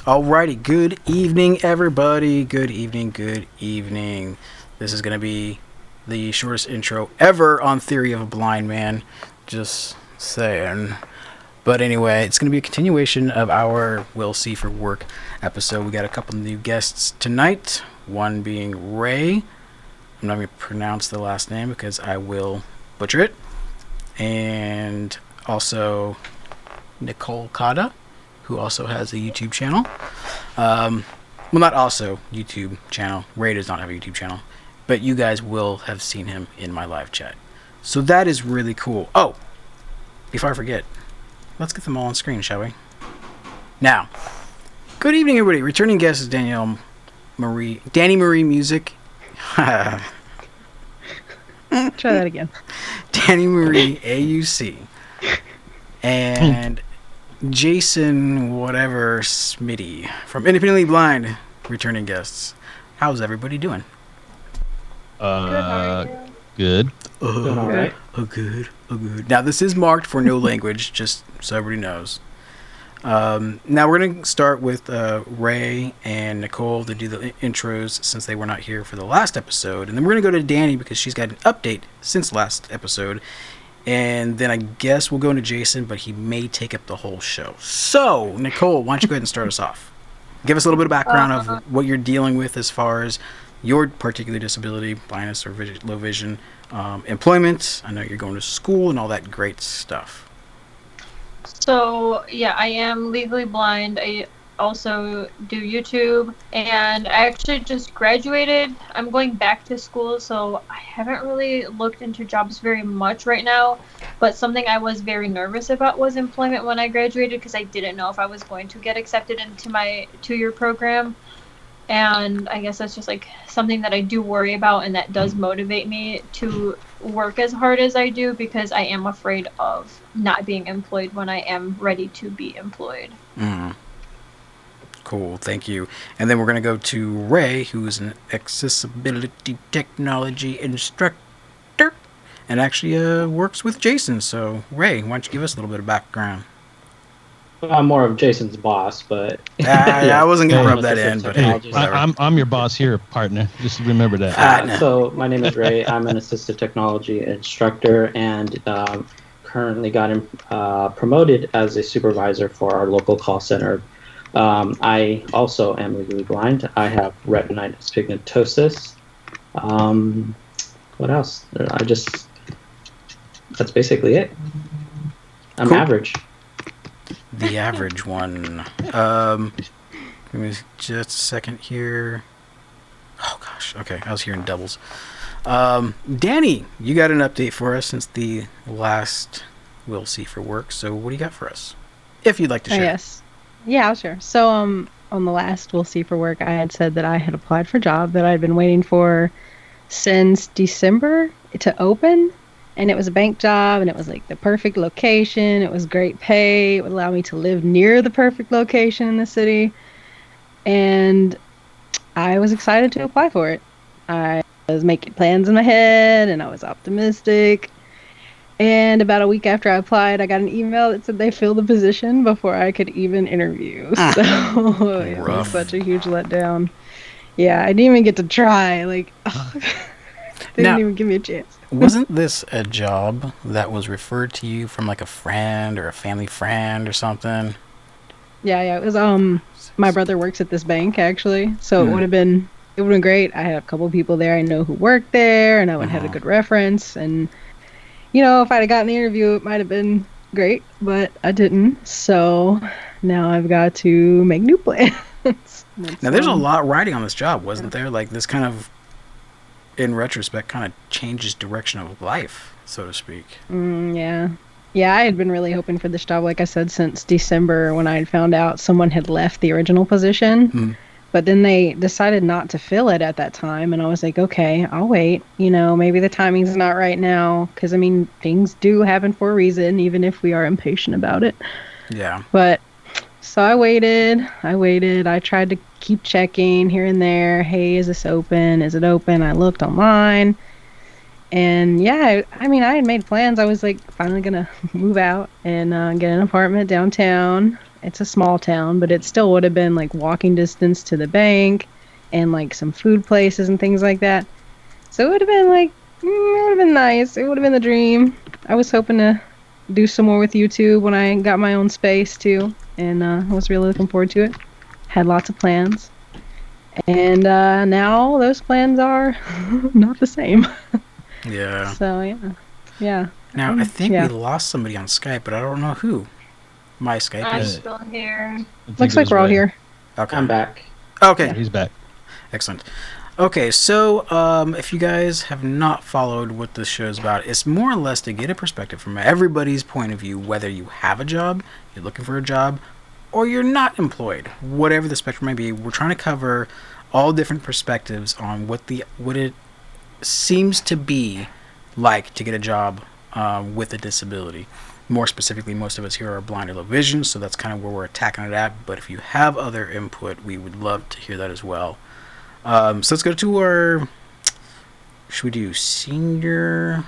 Alrighty, good evening, everybody. Good evening, good evening. This is going to be the shortest intro ever on Theory of a Blind Man. Just saying. But anyway, it's going to be a continuation of our We'll See for Work episode. We got a couple new guests tonight, one being Ray. I'm not going to pronounce the last name because I will butcher it. And also Nichole Kada, who also has a YouTube channel. Well, not also YouTube channel. Ray does not have a YouTube channel, but you guys will have seen him in my live chat. So that is really cool. Oh, before I forget, let's get them all on screen, shall we? Now, good evening, everybody. Returning guest is Dani Marie Music. Try that again. Dani Marie AUC. And Jason whatever Smitty from Independently Blind, returning guests. How's everybody doing? Good. Doing all right. Good. Now this is marked for no language, just so everybody knows. Now we're gonna start with Ray and Nichole to do the intros since they were not here for the last episode, and then we're gonna go to Dani because she's got an update since last episode. And then I guess we'll go into Jason, but he may take up the whole show. So, Nichole, why don't you go ahead and start us off? Give us a little bit of background of what you're dealing with as far as your particular disability, blindness or low vision, employment. I know you're going to school and all that great stuff. So, yeah, I am legally blind. I also do YouTube, and I actually just graduated. I'm going back to school, so I haven't really looked into jobs very much right now, but something I was very nervous about was employment when I graduated because I didn't know if I was going to get accepted into my 2-year program, and I guess that's just like something that I do worry about, and that does motivate me to work as hard as I do because I am afraid of not being employed when I am ready to be employed. Mm. Cool, thank you. And then we're going to go to Ray, who is an accessibility technology instructor and actually works with Jason. So, Ray, why don't you give us a little bit of background? I'm more of Jason's boss, but I wasn't going to rub that in, but hey, I'm your boss here, partner. Just remember that. No. So my name is Ray. I'm an assistive technology instructor and currently got promoted as a supervisor for our local call center. I also am legally blind. I have retinitis pigmentosus. What else? That's basically it. I'm cool. Average. The average one. Give me just a second here. Oh gosh, okay, I was hearing doubles. Dani, you got an update for us since the last We'll See for Work. So what do you got for us? If you'd like to share. Yes. Yeah, I'll share. So on the last We'll See for Work, I had said that I had applied for a job that I'd been waiting for since December to open. And it was a bank job, and it was like the perfect location. It was great pay. It would allow me to live near the perfect location in the city. And I was excited to apply for it. I was making plans in my head, and I was optimistic. And about a week after I applied, I got an email that said they filled the position before I could even interview. So it was such a huge letdown. Yeah, I didn't even get to try. Like, they didn't even give me a chance. Wasn't this a job that was referred to you from like a friend or a family friend or something? Yeah, it was my brother works at this bank actually, so it would have been great. I had a couple people there I know who worked there, and I would have had a good reference, and you know, if I'd have gotten the interview, it might have been great, but I didn't. So now I've got to make new plans. Now there's a lot riding on this job, wasn't there? Like this kind of, in retrospect, kind of changes direction of life, so to speak. Yeah, I had been really hoping for this job, like I said, since December when I had found out someone had left the original position. But then they decided not to fill it at that time, and I was like, okay, I'll wait. You know, maybe the timing's not right now, because, I mean, things do happen for a reason, even if we are impatient about it. Yeah. But, so I waited. I tried to keep checking here and there. Hey, is this open? Is it open? I looked online. And, yeah, I mean, I had made plans. I was, like, finally going to move out and get an apartment downtown. it's a small town, but it still would have been like walking distance to the bank and like some food places and things like that. So it would have been like, it would have been nice. It would have been the dream. I was hoping to do some more with YouTube when I got my own space too, and I was really looking forward to it. Had lots of plans, and now those plans are not the same. Yeah. So yeah. Now I think we lost somebody on Skype, but I don't know who. My Skype I'm is. still here. Looks like we're all here. Okay. I'm back. Okay. Yeah, he's back. Excellent. Okay, so if you guys have not followed what this show is about, it's more or less to get a perspective from everybody's point of view, whether you have a job, you're looking for a job, or you're not employed. Whatever the spectrum may be, we're trying to cover all different perspectives on what it seems to be like to get a job with a disability. More specifically, most of us here are blind or low vision, so that's kind of where we're attacking it at. But if you have other input, we would love to hear that as well. So let's go to our, should we do senior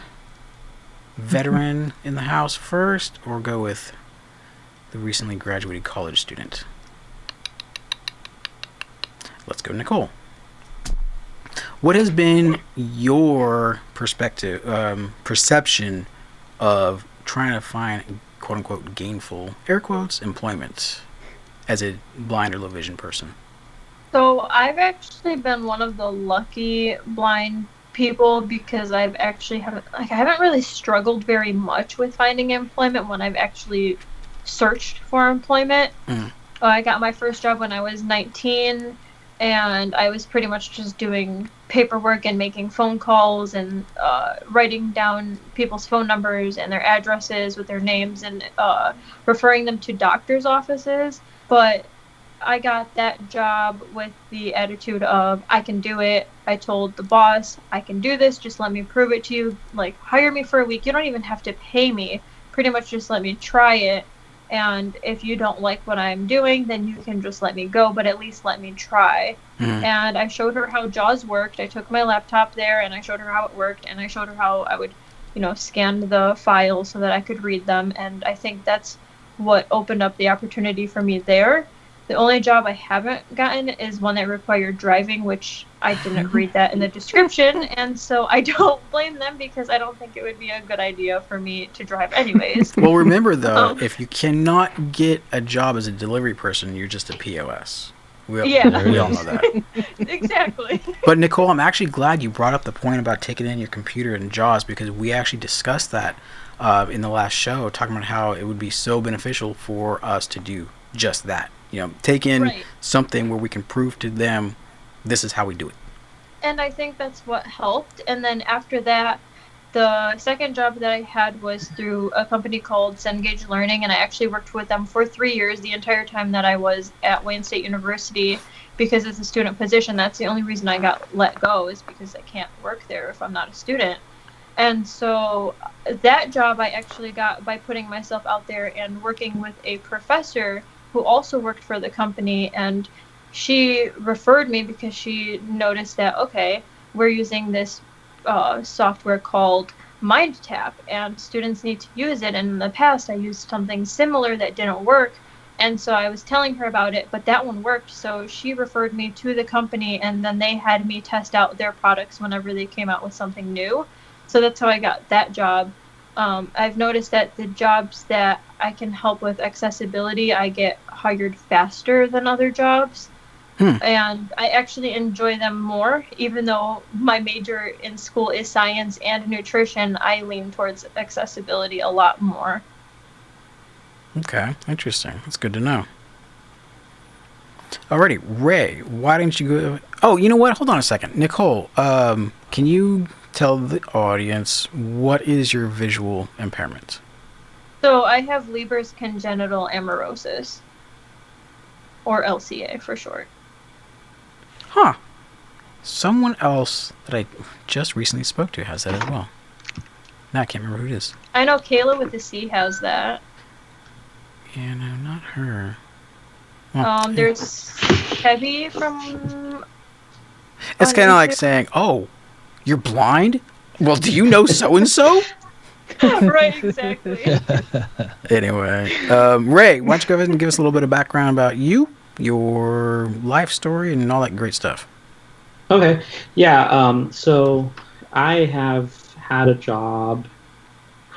veteran in the house first, or go with the recently graduated college student? Let's go Nichole. What has been your perception of trying to find quote-unquote gainful, air quotes, employment as a blind or low vision person? So I've actually been one of the lucky blind people because I haven't really struggled very much with finding employment when I've actually searched for employment. I got my first job when I was 19, and I was pretty much just doing paperwork and making phone calls and writing down people's phone numbers and their addresses with their names and referring them to doctor's offices. But I got that job with the attitude of, I can do it. I told the boss, I can do this. Just let me prove it to you. Like, hire me for a week. You don't even have to pay me. Pretty much just let me try it. And if you don't like what I'm doing, then you can just let me go, but at least let me try. And I showed her how JAWS worked. I took my laptop there and I showed her how it worked, and I showed her how I would, scan the files so that I could read them. And I think that's what opened up the opportunity for me there. The only job I haven't gotten is one that required driving, which I didn't read that in the description, and so I don't blame them because I don't think it would be a good idea for me to drive anyways. Well, remember though, if you cannot get a job as a delivery person, you're just a POS. We all know that. Exactly. But Nichole, I'm actually glad you brought up the point about taking in your computer and JAWS, because we actually discussed that in the last show, talking about how it would be so beneficial for us to do just that. Take in something where we can prove to them this is how we do it. And I think that's what helped. And then after that, the second job that I had was through a company called Cengage Learning, and I actually worked with them for 3 years, the entire time that I was at Wayne State University, because it's a student position. That's the only reason I got let go, is because I can't work there if I'm not a student. And so that job I actually got by putting myself out there and working with a professor who also worked for the company, and she referred me because she noticed that, okay, we're using this software called MindTap, and students need to use it. And in the past, I used something similar that didn't work, and so I was telling her about it, but that one worked. So she referred me to the company, and then they had me test out their products whenever they came out with something new. So that's how I got that job. I've noticed that the jobs that I can help with accessibility, I get hired faster than other jobs. And I actually enjoy them more. Even though my major in school is science and nutrition, I lean towards accessibility a lot more. Okay, interesting. That's good to know. Alrighty, Ray, why didn't you go... Oh, you know what? Hold on a second. Nichole, can you tell the audience what is your visual impairment? So I have Leber's congenital amaurosis, or LCA for short. Huh. Someone else that I just recently spoke to has that as well. Now I can't remember who it is. I know Kayla with the C has that. Yeah, no, not her. Well, There's Heavy from... It's kind of like saying, oh, you're blind? Well, do you know so-and-so? Right, exactly. Anyway, Ray, why don't you go ahead and give us a little bit of background about you, your life story, and all that great stuff. Okay. Yeah. So I have had a job.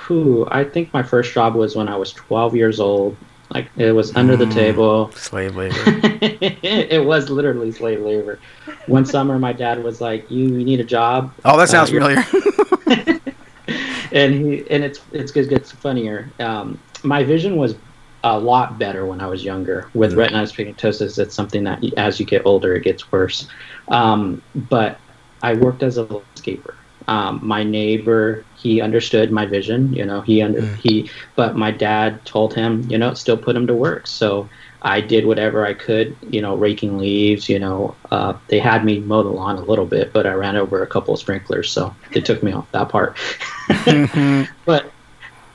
I think my first job was when I was 12 years old. Like it was under the table. Slave labor. It was literally slave labor. One summer, my dad was like, "You need a job." Oh, that sounds familiar. And it gets funnier. My vision was a lot better when I was younger. With retinitis pigmentosus, it's something that as you get older, it gets worse. But I worked as a landscaper. My neighbor, he understood my vision. But my dad told him, still put him to work. So I did whatever I could, raking leaves. They had me mow the lawn a little bit, but I ran over a couple of sprinklers, so they took me off that part.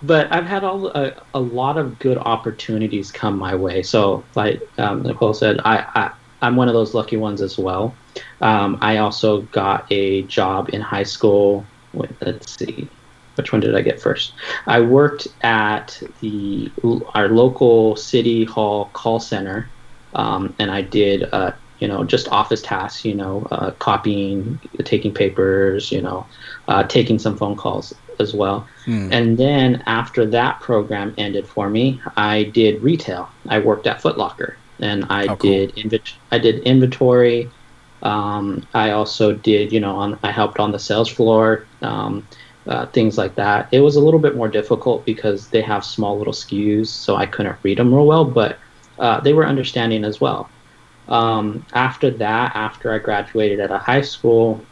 But I've had a lot of good opportunities come my way. So like Nichole said, I'm one of those lucky ones as well. I also got a job in high school. Let's see, which one did I get first? I worked at our local city hall call center, and I did just office tasks, copying, taking papers, taking some phone calls as well. And then after that program ended for me, I did retail. I worked at Foot Locker, and I did inventory. I also did, I helped on the sales floor, things like that. It was a little bit more difficult because they have small little SKUs, so I couldn't read them real well, but they were understanding as well. After that, after I graduated out of high school,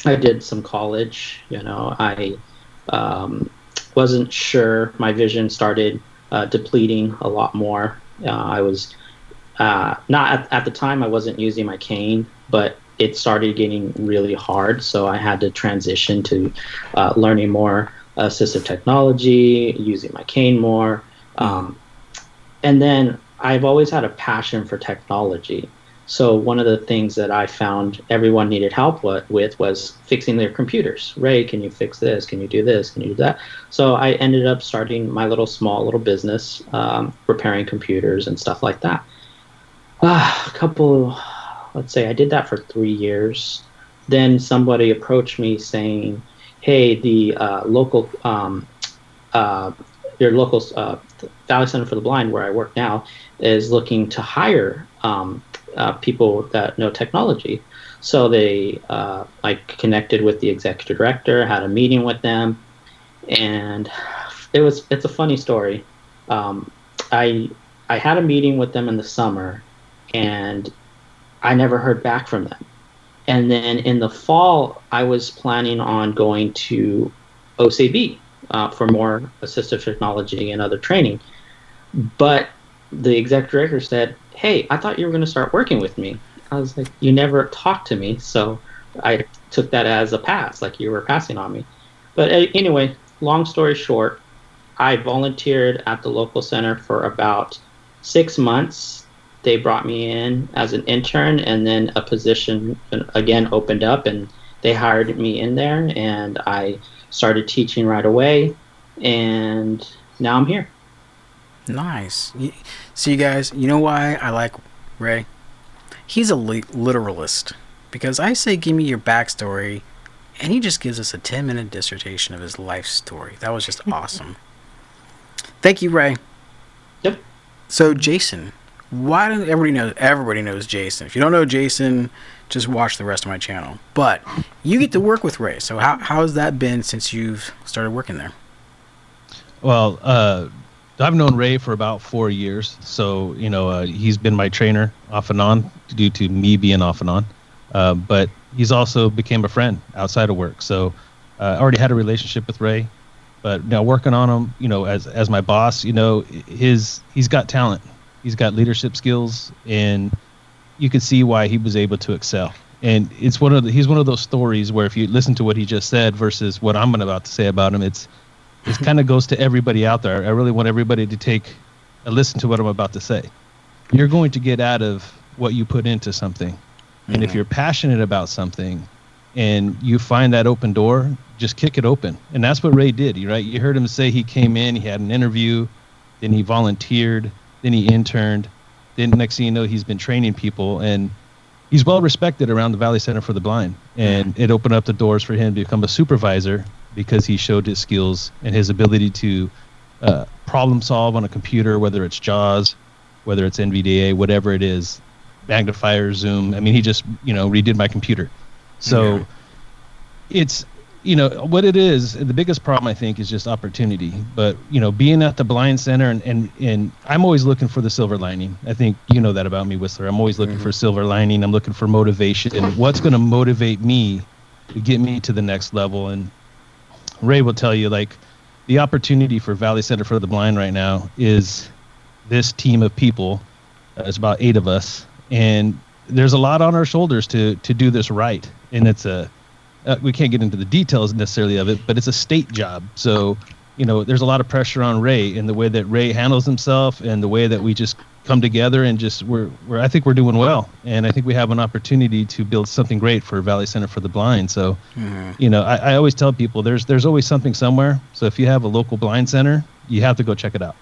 I did some college. I wasn't sure. My vision started depleting a lot more. I was not at the time, I wasn't using my cane, but it started getting really hard. So I had to transition to learning more assistive technology, using my cane more. And then I've always had a passion for technology. So one of the things that I found everyone needed help with was fixing their computers. Ray, can you fix this? Can you do this? Can you do that? So I ended up starting my small little business, repairing computers and stuff like that. Let's say I did that for 3 years. Then somebody approached me saying, hey, the your local Valley Center for the Blind, where I work now, is looking to hire people that know technology. So they I connected with the executive director, had a meeting with them, and it's a funny story. I had a meeting with them in the summer, and I never heard back from them. And then in the fall, I was planning on going to OCB for more assistive technology and other training. But the executive director said, hey, I thought you were going to start working with me. I was like, you never talked to me. So I took that as a pass, like you were passing on me. But anyway, long story short, I volunteered at the local center for about 6 months. They brought me in as an intern, and then a position again opened up, and they hired me in there, and I started teaching right away, and now I'm here. Nice. See, guys, you know why I like Ray? He's a literalist. Because I say, give me your backstory, and he just gives us a 10-minute dissertation of his life story. That was just awesome. Thank you, Ray. Yep. So, Jason, why don't everybody knows Jason? If you don't know Jason, just watch the rest of my channel. But you get to work with Ray. So how's that been since you've started working there? Well, I've known Ray for about 4 years. So, he's been my trainer off and on due to me being off and on. But he's also became a friend outside of work. So I already had a relationship with Ray. But now working on him, as my boss, he's got talent. He's got leadership skills, and you can see why he was able to excel. And he's one of those stories where if you listen to what he just said versus what I'm about to say about him, it kind of goes to everybody out there. I really want everybody to take a listen to what I'm about to say. You're going to get out of what you put into something. And if you're passionate about something, and you find that open door, just kick it open. And that's what Ray did, right? You heard him say he came in, he had an interview, then he volunteered, then he interned, then next thing you know, he's been training people, and he's well respected around the Valley Center for the Blind. And it opened up the doors for him to become a supervisor because he showed his skills and his ability to problem solve on a computer, whether it's JAWS, whether it's NVDA, whatever it is, magnifier, zoom. I mean, he just, redid my computer. So it's, what it is, the biggest problem I think is just opportunity. But, being at the Blind Center and I'm always looking for the silver lining. I think you know that about me, Whistler. I'm always looking for silver lining. I'm looking for motivation. And what's going to motivate me to get me to the next level? And Ray will tell you, like, the opportunity for Valley Center for the Blind right now is this team of people. It's about 8 of us. And there's a lot on our shoulders to do this right. And it's we can't get into the details necessarily of it, but it's a state job. So, there's a lot of pressure on Ray in the way that Ray handles himself and the way that we just come together and just I think we're doing well. And I think we have an opportunity to build something great for Valley Center for the Blind. So, I always tell people there's always something somewhere. So if you have a local blind center, you have to go check it out.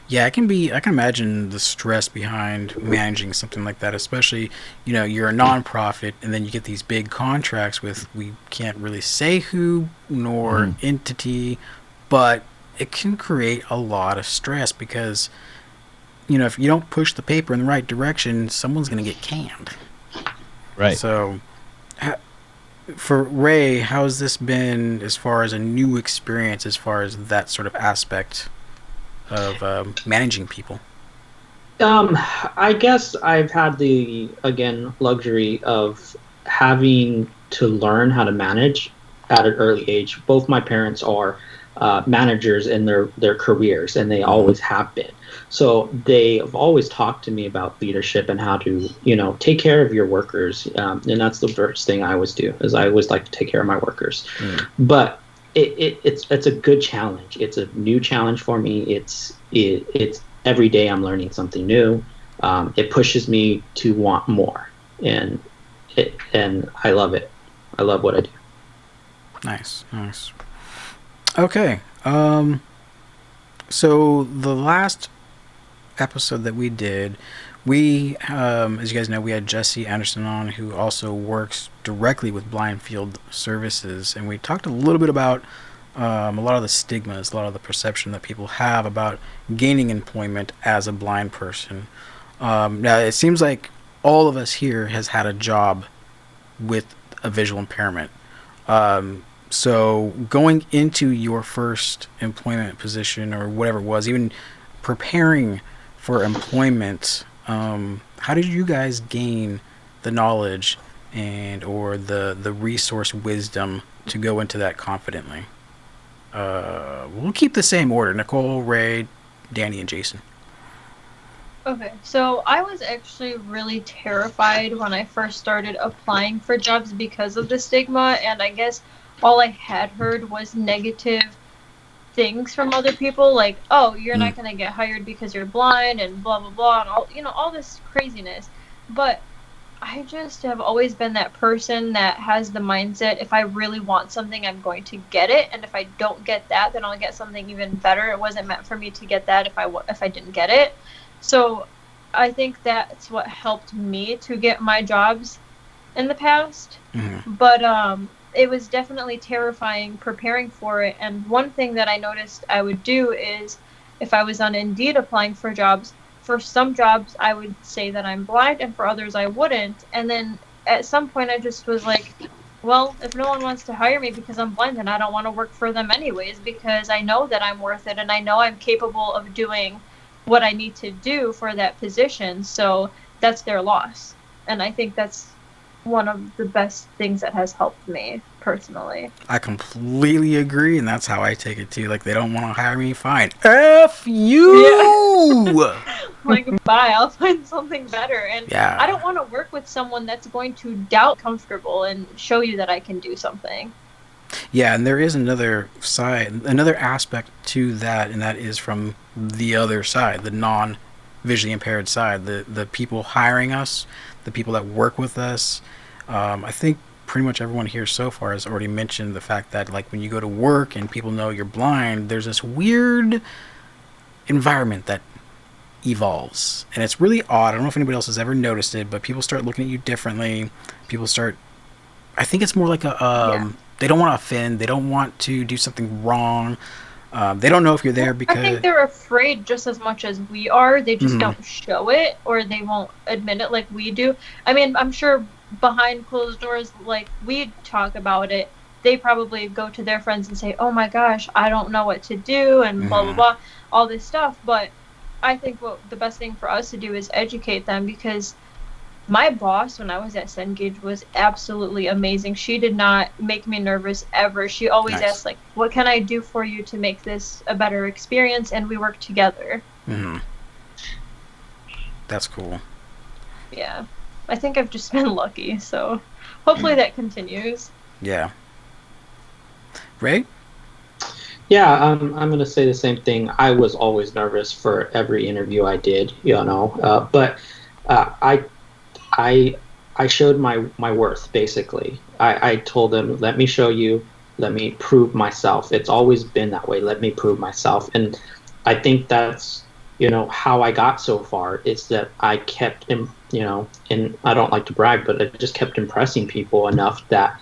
Yeah, I can imagine the stress behind managing something like that, especially, you're a nonprofit and then you get these big contracts with, we can't really say who nor entity, but it can create a lot of stress because, if you don't push the paper in the right direction, someone's going to get canned. Right. So for Ray, how's this been as far as a new experience, as far as that sort of aspect of managing people? I guess I've had the, again, luxury of having to learn how to manage at an early age. Both my parents are managers in their careers, and they always have been. So they have always talked to me about leadership and how to, take care of your workers. And that's the first thing I always do, is I always like to take care of my workers. But it's a good challenge. It's a new challenge for me. It's every day I'm learning something new. It pushes me to want more, and I love it. I love what I do. Nice. Okay. So the last episode that we did, as you guys know, we had Jesse Anderson on, who also works directly with Blind Field Services, and we talked a little bit about a lot of the stigmas, a lot of the perception that people have about gaining employment as a blind person. Now, it seems like all of us here has had a job with a visual impairment. So going into your first employment position or whatever it was, even preparing for employment, how did you guys gain the knowledge and or the resource wisdom to go into that confidently? We'll keep the same order: Nichole, Ray, Dani, and Jason. Okay, so I was actually really terrified when I first started applying for jobs because of the stigma, and I guess all I had heard was negative things from other people, like, oh, you're not going to get hired because you're blind and blah, blah, blah, and all this craziness. But I just have always been that person that has the mindset, if I really want something, I'm going to get it, and if I don't get that, then I'll get something even better. It wasn't meant for me to get that if I didn't get it. So I think that's what helped me to get my jobs in the past. But it was definitely terrifying preparing for it. And one thing that I noticed I would do is, if I was on Indeed applying for jobs, for some jobs I would say that I'm blind, and for others I wouldn't. And then at some point I just was like, well, if no one wants to hire me because I'm blind, then I don't want to work for them anyways, because I know that I'm worth it and I know I'm capable of doing what I need to do for that position. So that's their loss. And I think that's one of the best things that has helped me personally. I completely agree, and that's how I take it too. Like, they don't want to hire me, fine. F you! Yeah. Like, bye, I'll find something better. And yeah. I don't want to work with someone that's going to doubt comfortable and show you that I can do something. Yeah, and there is another side, another aspect to that, and that is from the other side, the non-visually impaired side, the people hiring us, the people that work with us. I think pretty much everyone here so far has already mentioned the fact that, like, when you go to work and people know you're blind, there's this weird environment that evolves, and it's really odd. I don't know if anybody else has ever noticed it, but people start looking at you differently. People start, I think it's more like a they don't want to offend, they don't want to do something wrong. They don't know if you're there because I think they're afraid just as much as we are. They just don't show it, or they won't admit it like we do. I mean, I'm sure behind closed doors, like, we talk about it, they probably go to their friends and say, oh my gosh, I don't know what to do, and blah blah blah, all this stuff. But I think what the best thing for us to do is educate them, because my boss when I was at Cengage was absolutely amazing. She did not make me nervous ever. She always asked, like, what can I do for you to make this a better experience, and we work together. That's cool. Yeah, I think I've just been lucky, so hopefully that continues. Yeah. Ray? Yeah, I'm going to say the same thing. I was always nervous for every interview I did, but I showed my worth, basically. I told them, let me show you, let me prove myself. It's always been that way. Let me prove myself. And I think that's, how I got so far. It's that I kept, and I don't like to brag, but I just kept impressing people enough that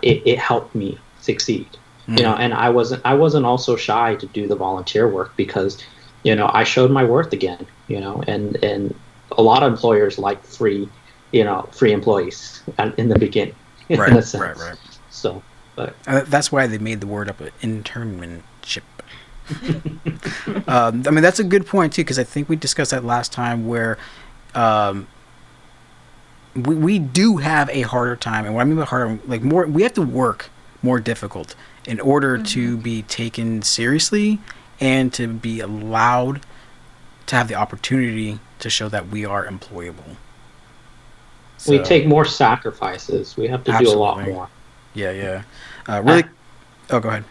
it helped me succeed. And I wasn't also shy to do the volunteer work, because, I showed my worth again, and a lot of employers like free employees in the beginning. Right. So, but that's why they made the word up, internship. I mean, that's a good point too, because I think we discussed that last time, where we do have a harder time, and what I mean by harder, like, more, we have to work more difficult in order to be taken seriously and to be allowed to have the opportunity to show that we are employable. So, we take more sacrifices. We have to do a lot more. Yeah. Really? Oh, go ahead.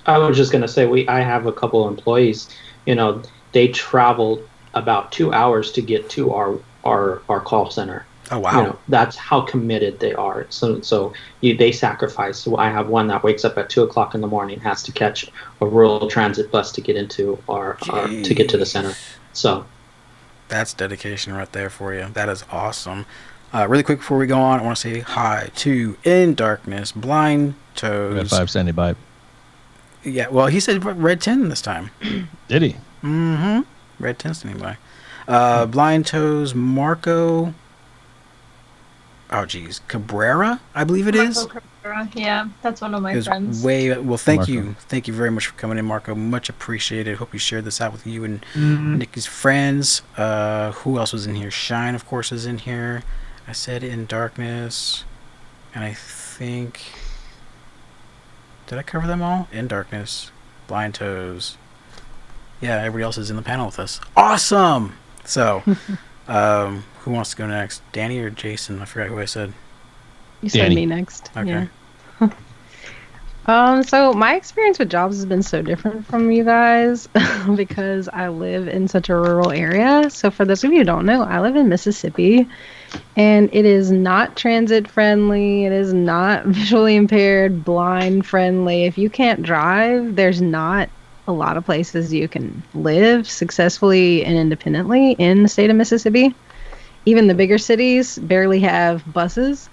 I was just going to say, I have a couple of employees, they travel about 2 hours to get to our call center. Oh, wow. That's how committed they are. So they sacrifice. So I have one that wakes up at 2:00 in the morning, has to catch a rural transit bus to get into our to get to the center. So that's dedication right there for you. That is awesome. Really quick before we go on, I want to say hi to In Darkness, Blind Toes. Red 5 standing by. Yeah, well, he said Red 10 this time. Did he? Red 10 standing by. Blind Toes, Marco. Oh, geez. Cabrera, I believe it is. Cabrera. Yeah, that's one of my friends. Well, thank Marco. you. Thank you very much for coming in, Marco. Much appreciated. Hope you shared this out with you and Nikki's friends. Who else was in here? Shine, of course, is in here. I said In Darkness. And I think... Did I cover them all? In Darkness. Blind Toes. Yeah, everybody else is in the panel with us. Awesome! So... who wants to go next? Dani or Jason? I forgot who I said. You said Dani. me next. Okay. Yeah. So my experience with jobs has been so different from you guys because I live in such a rural area. So for those of you who don't know, I live in Mississippi, and it is not transit friendly. It is not visually impaired, blind friendly. If you can't drive, there's not a lot of places you can live successfully and independently in the state of Mississippi. Even the bigger cities barely have buses.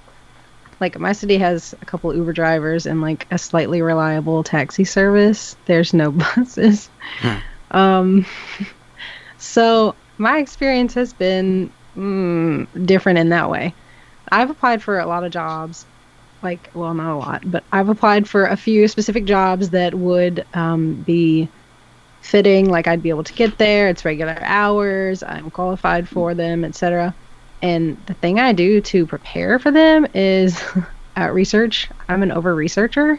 Like, my city has a couple Uber drivers and, like, a slightly reliable taxi service. There's no buses. So my experience has been different in that way. I've applied for a lot of jobs. Like, well, not a lot, but I've applied for a few specific jobs that would be fitting. Like, I'd be able to get there. It's regular hours. I'm qualified for them, etc. And the thing I do to prepare for them is research. I'm an over-researcher.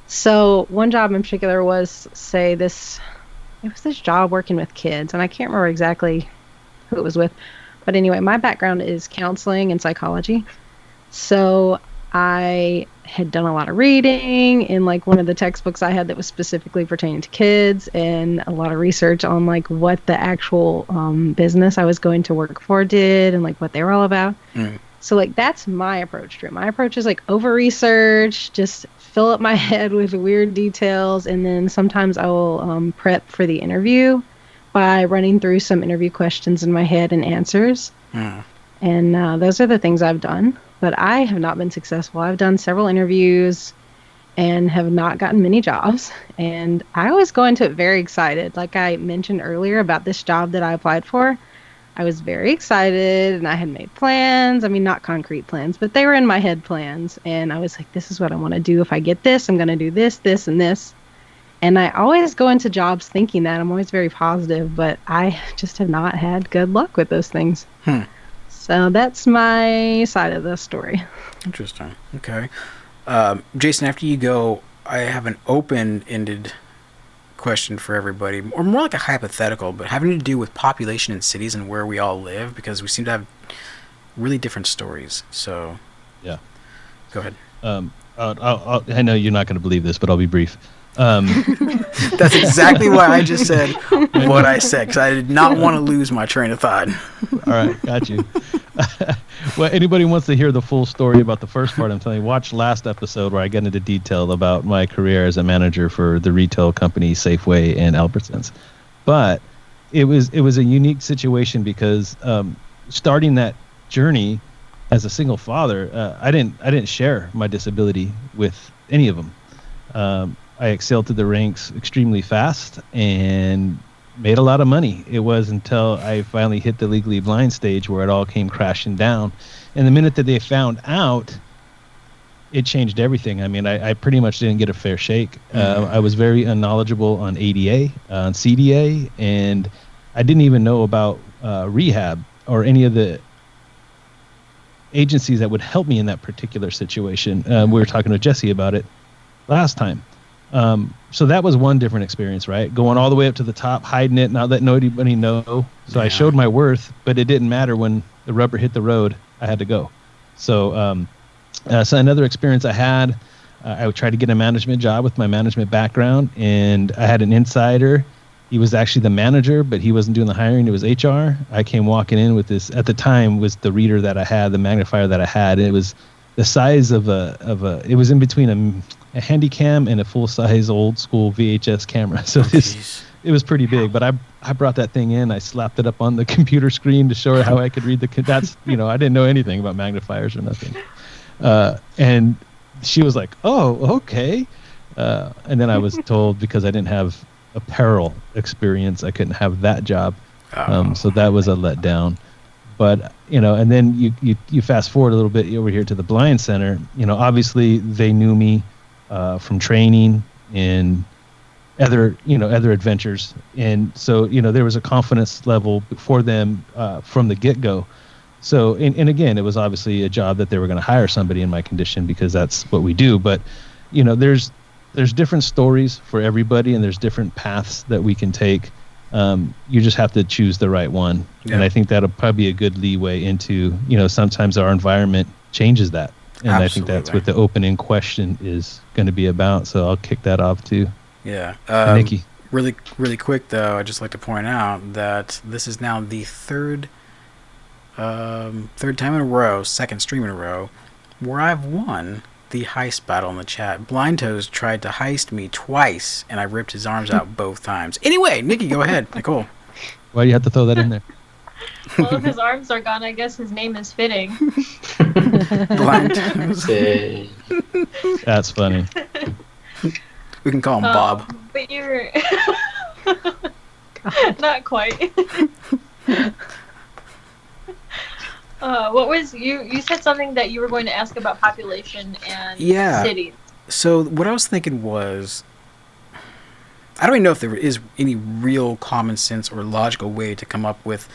So one job in particular was, it was this job working with kids, and I can't remember exactly who it was with. But anyway, my background is counseling and psychology. So I had done a lot of reading in, like, one of the textbooks I had that was specifically pertaining to kids, and a lot of research on, like, what the actual business I was going to work for did and, like, what they were all about. So like that's my approach to it. My approach is like over research, just fill up my head with weird details, and then sometimes I will prep for the interview by running through some interview questions in my head and answers. And those are the things I've done. But I have not been successful. I've done several interviews and have not gotten many jobs. And I always go into it very excited. Like I mentioned earlier about this job that I applied for, I was very excited and I had made plans. I mean, not concrete plans, but they were in my head plans. And I was like, this is what I want to do. If I get this, I'm going to do this, this, and this. And I always go into jobs thinking that. I'm always very positive, but I just have not had good luck with those things. So that's my side of the story. Interesting. Okay. Jason, after you go, I have an open-ended question for everybody, or more like a hypothetical, but having to do with population in cities and where we all live, because we seem to have really different stories. So, yeah. Go ahead. I know you're not going to believe this, but I'll be brief. That's exactly why I just said what I said, because I did not want to lose my train of thought. All right, got you. Well, anybody wants to hear the full story about the first part, I'm telling you, watch last episode where I get into detail about my career as a manager for the retail company Safeway and Albertsons. But it was a unique situation because starting that journey as a single father, I didn't share my disability with any of them. I excelled through the ranks extremely fast and made a lot of money. It was until I finally hit the legally blind stage where it all came crashing down. And the minute that they found out, it changed everything. I mean, I pretty much didn't get a fair shake. I was very unknowledgeable on ADA, on CDA, and I didn't even know about rehab or any of the agencies that would help me in that particular situation. We were talking to Jesse about it last time. So that was one different experience, right? Going all the way up to the top, hiding it, not letting anybody know. So I showed my worth, but it didn't matter when the rubber hit the road. I had to go. So, so another experience I had, I would try to get a management job with my management background, and I had an insider. He was actually the manager, but he wasn't doing the hiring. It was HR. I came walking in with this, at the time, was the reader that I had, the magnifier that I had. It was the size of it was in between a handy cam and a full-size old school VHS camera. So it was pretty big, but I brought that thing in. I slapped it up on the computer screen to show her how I could read that's, I didn't know anything about magnifiers or nothing. And she was like, oh, okay. And then I was told because I didn't have apparel experience, I couldn't have that job. So that was a letdown. But, and then you fast forward a little bit over here to the Blind Center. Obviously they knew me from training and other adventures. And so, there was a confidence level for them from the get-go. So, and again, it was obviously a job that they were going to hire somebody in my condition because that's what we do. But, there's different stories for everybody, and there's different paths that we can take. You just have to choose the right one. Yeah. And I think that'll probably be a good leeway into, sometimes our environment changes that. And absolutely. I think that's what the opening question is going to be about. So I'll kick that off too. Yeah. Nikki. Really, really quick though, I'd just like to point out that this is now the third time in a row, second stream in a row, where I've won the heist battle in the chat. Blind Toes tried to heist me twice, and I ripped his arms out both times. Anyway, Nikki, go ahead. Nichole. Why do you have to throw that in there? Well, if his arms are gone, I guess his name is fitting. Blind Toes. That's funny. We can call him Bob. But you're... Not quite. What was you said something that you were going to ask about population and cities. So what I was thinking was, I don't even know if there is any real common sense or logical way to come up with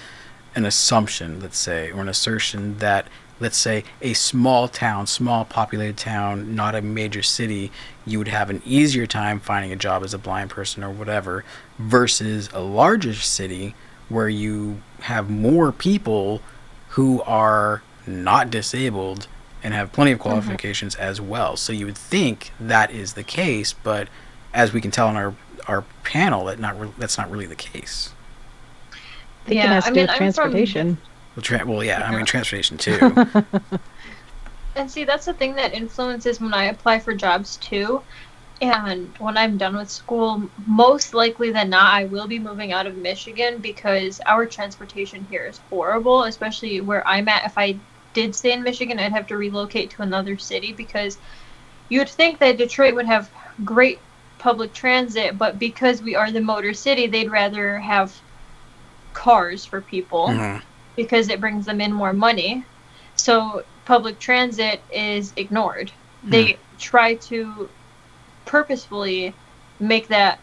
an assumption, let's say, or an assertion that, let's say, a small town, small populated town, not a major city, you would have an easier time finding a job as a blind person or whatever, versus a larger city where you have more people who are not disabled and have plenty of qualifications as well. So you would think that is the case, but as we can tell in our panel, that's not really the case. I think it has to do with transportation. Well, yeah, I mean, transportation too. And see, that's the thing that influences when I apply for jobs too. And when I'm done with school, most likely than not, I will be moving out of Michigan because our transportation here is horrible, especially where I'm at. If I did stay in Michigan, I'd have to relocate to another city because you'd think that Detroit would have great public transit, but because we are the motor city, they'd rather have cars for people because it brings them in more money. So public transit is ignored. They try to purposefully make that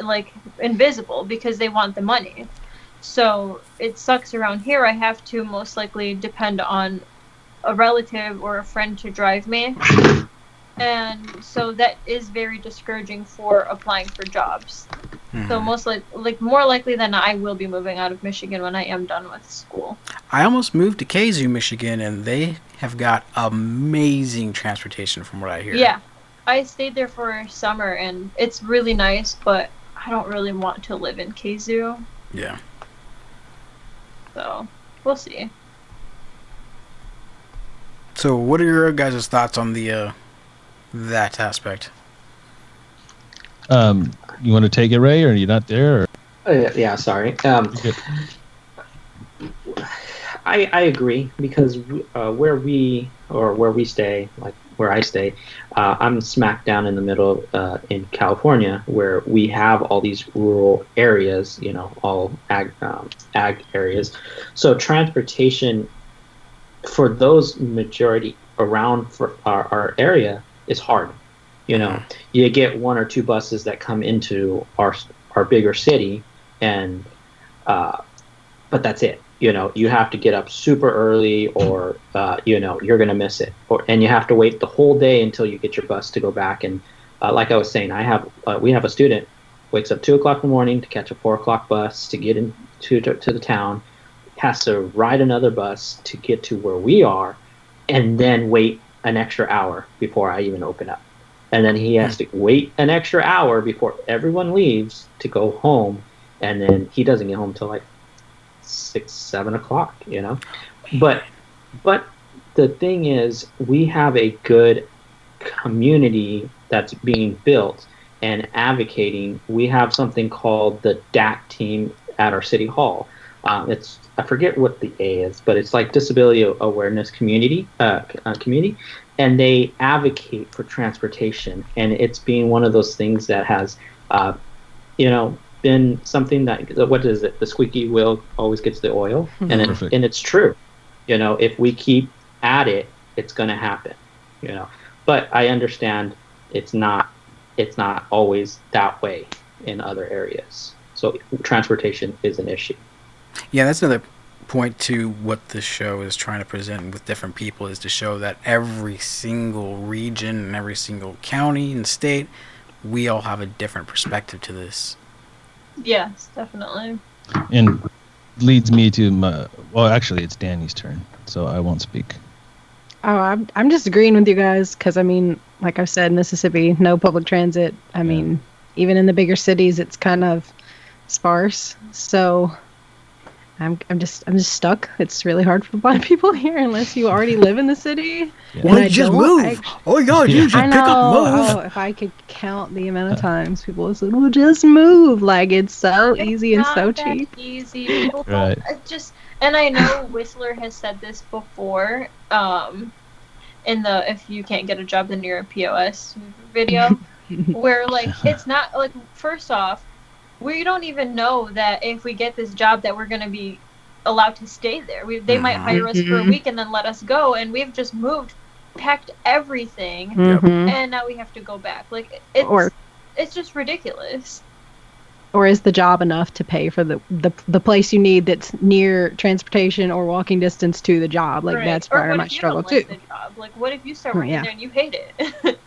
like invisible because they want the money. So it sucks around here. I have to most likely depend on a relative or a friend to drive me. And so that is very discouraging for applying for jobs. So most more likely than not, I will be moving out of Michigan when I am done with school. I almost moved to Kazoo, Michigan, and they have got amazing transportation from what I hear. Yeah. I stayed there for summer, and it's really nice, but I don't really want to live in Kazoo. Yeah. So, we'll see. So, what are your guys' thoughts on the that aspect? You want to take it, Ray, or are you not there? Or? Yeah, sorry. I agree because where we stay, like where I stay, I'm smack down in the middle in California, where we have all these rural areas, all ag areas. So transportation for those majority around for our area is hard. You get one or two buses that come into our bigger city, and but that's it. You have to get up super early, or you're gonna miss it, and you have to wait the whole day until you get your bus to go back. And like I was saying, we have a student wakes up 2:00 in the morning to catch a 4:00 bus to get into to the town, has to ride another bus to get to where we are, and then wait an extra hour before I even open up. And then he has to wait an extra hour before everyone leaves to go home, and then he doesn't get home till like 6-7 o'clock. But the thing is, we have a good community that's being built and advocating. We have something called the DAC team at our city hall. I forget what the A is, but it's like Disability Awareness Community, and they advocate for transportation. And it's being one of those things that has, been something that, what is it? The squeaky wheel always gets the oil, and it's true. If we keep at it, it's going to happen. But I understand it's not always that way in other areas. So transportation is an issue. Yeah, that's another point to what this show is trying to present with different people, is to show that every single region and every single county and state, we all have a different perspective to this. Yes, definitely. And leads me to actually it's Dani's turn, so I won't speak. Oh, I'm just agreeing with you guys because, I mean, like I've said, Mississippi, no public transit. I mean, even in the bigger cities, it's kind of sparse. So I'm just stuck. It's really hard for blind people here unless you already live in the city. Yeah. Why don't you just move? Oh my God, you should pick up move. Oh, if I could count the amount of times people have said, "Well, just move," like it's so easy and so cheap. Easy. People right. And I know Whistler has said this before. In the "if you can't get a job, then you're a POS" video, where like it's not like, first off, we don't even know that if we get this job that we're going to be allowed to stay there. They might hire us for a week and then let us go, and we've just moved, packed everything, and now we have to go back. Like it's just ridiculous. Or is the job enough to pay for the place you need that's near transportation or walking distance to the job? Like that's where I might struggle too. The job? Like what if you start working there and you hate it?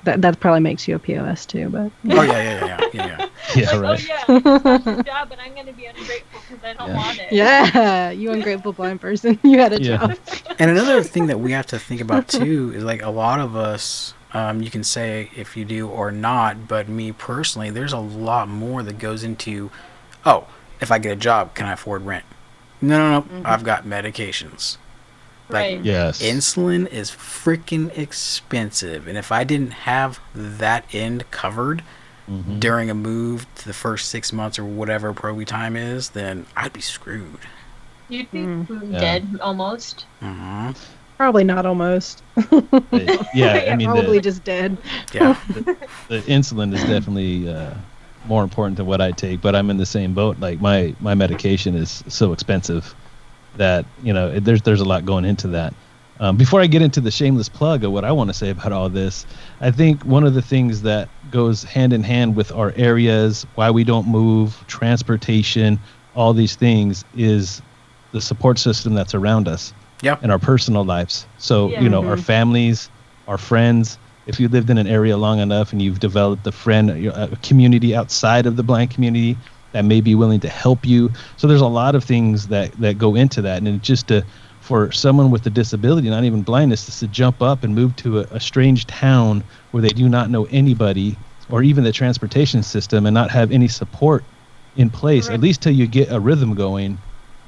That probably makes you a POS too, but oh yeah. Yeah, like, right. Oh yeah, it's not your job, and I'm gonna be ungrateful because I don't want it. Yeah, you ungrateful blind person, you had a job. And another thing that we have to think about too is like a lot of us. You can say if you do or not, but me personally, there's a lot more that goes into, if I get a job, can I afford rent? No. I've got medications. Like, Right. Yes. insulin is freaking expensive, and if I didn't have that end covered during a move to the first 6 months or whatever probie time is, then I'd be screwed. You'd be dead almost. Mm-hmm. Probably not almost. Yeah, I mean, probably just dead. Yeah. the insulin is definitely more important than what I take, but I'm in the same boat. Like my medication is so expensive that there's a lot going into that. Before I get into the shameless plug of what I want to say about all this, I think one of the things that goes hand in hand with our areas, why we don't move, transportation, all these things, is the support system that's around us. Yep. In our personal lives. So, Yeah. our families, our friends, if you lived in an area long enough and you've developed a community outside of the blind community that may be willing to help you. So there's a lot of things that go into that. And just for someone with a disability, not even blindness, just to jump up and move to a strange town where they do not know anybody or even the transportation system and not have any support in place, Right. at least till you get a rhythm going,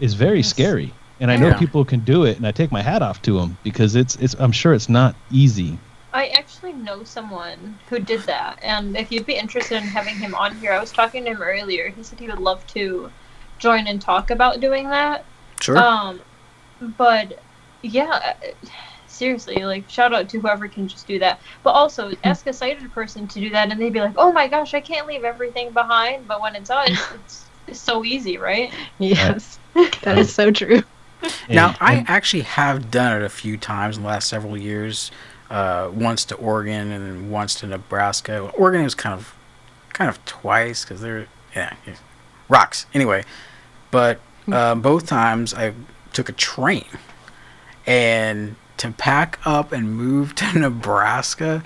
is very scary. And I know Yeah. people can do it, and I take my hat off to them because it's I'm sure it's not easy. I actually know someone who did that, and if you'd be interested in having him on here, I was talking to him earlier. He said he would love to join and talk about doing that. Sure. But yeah, seriously, like shout out to whoever can just do that. But also ask a sighted person to do that, and they'd be like, "Oh my gosh, I can't leave everything behind." But when it's us, it's so easy, right? Yes, that is so true. Now, I actually have done it a few times in the last several years. Once to Oregon and then once to Nebraska. Oregon was kind of twice because they're rocks anyway. But both times I took a train, and to pack up and move to Nebraska,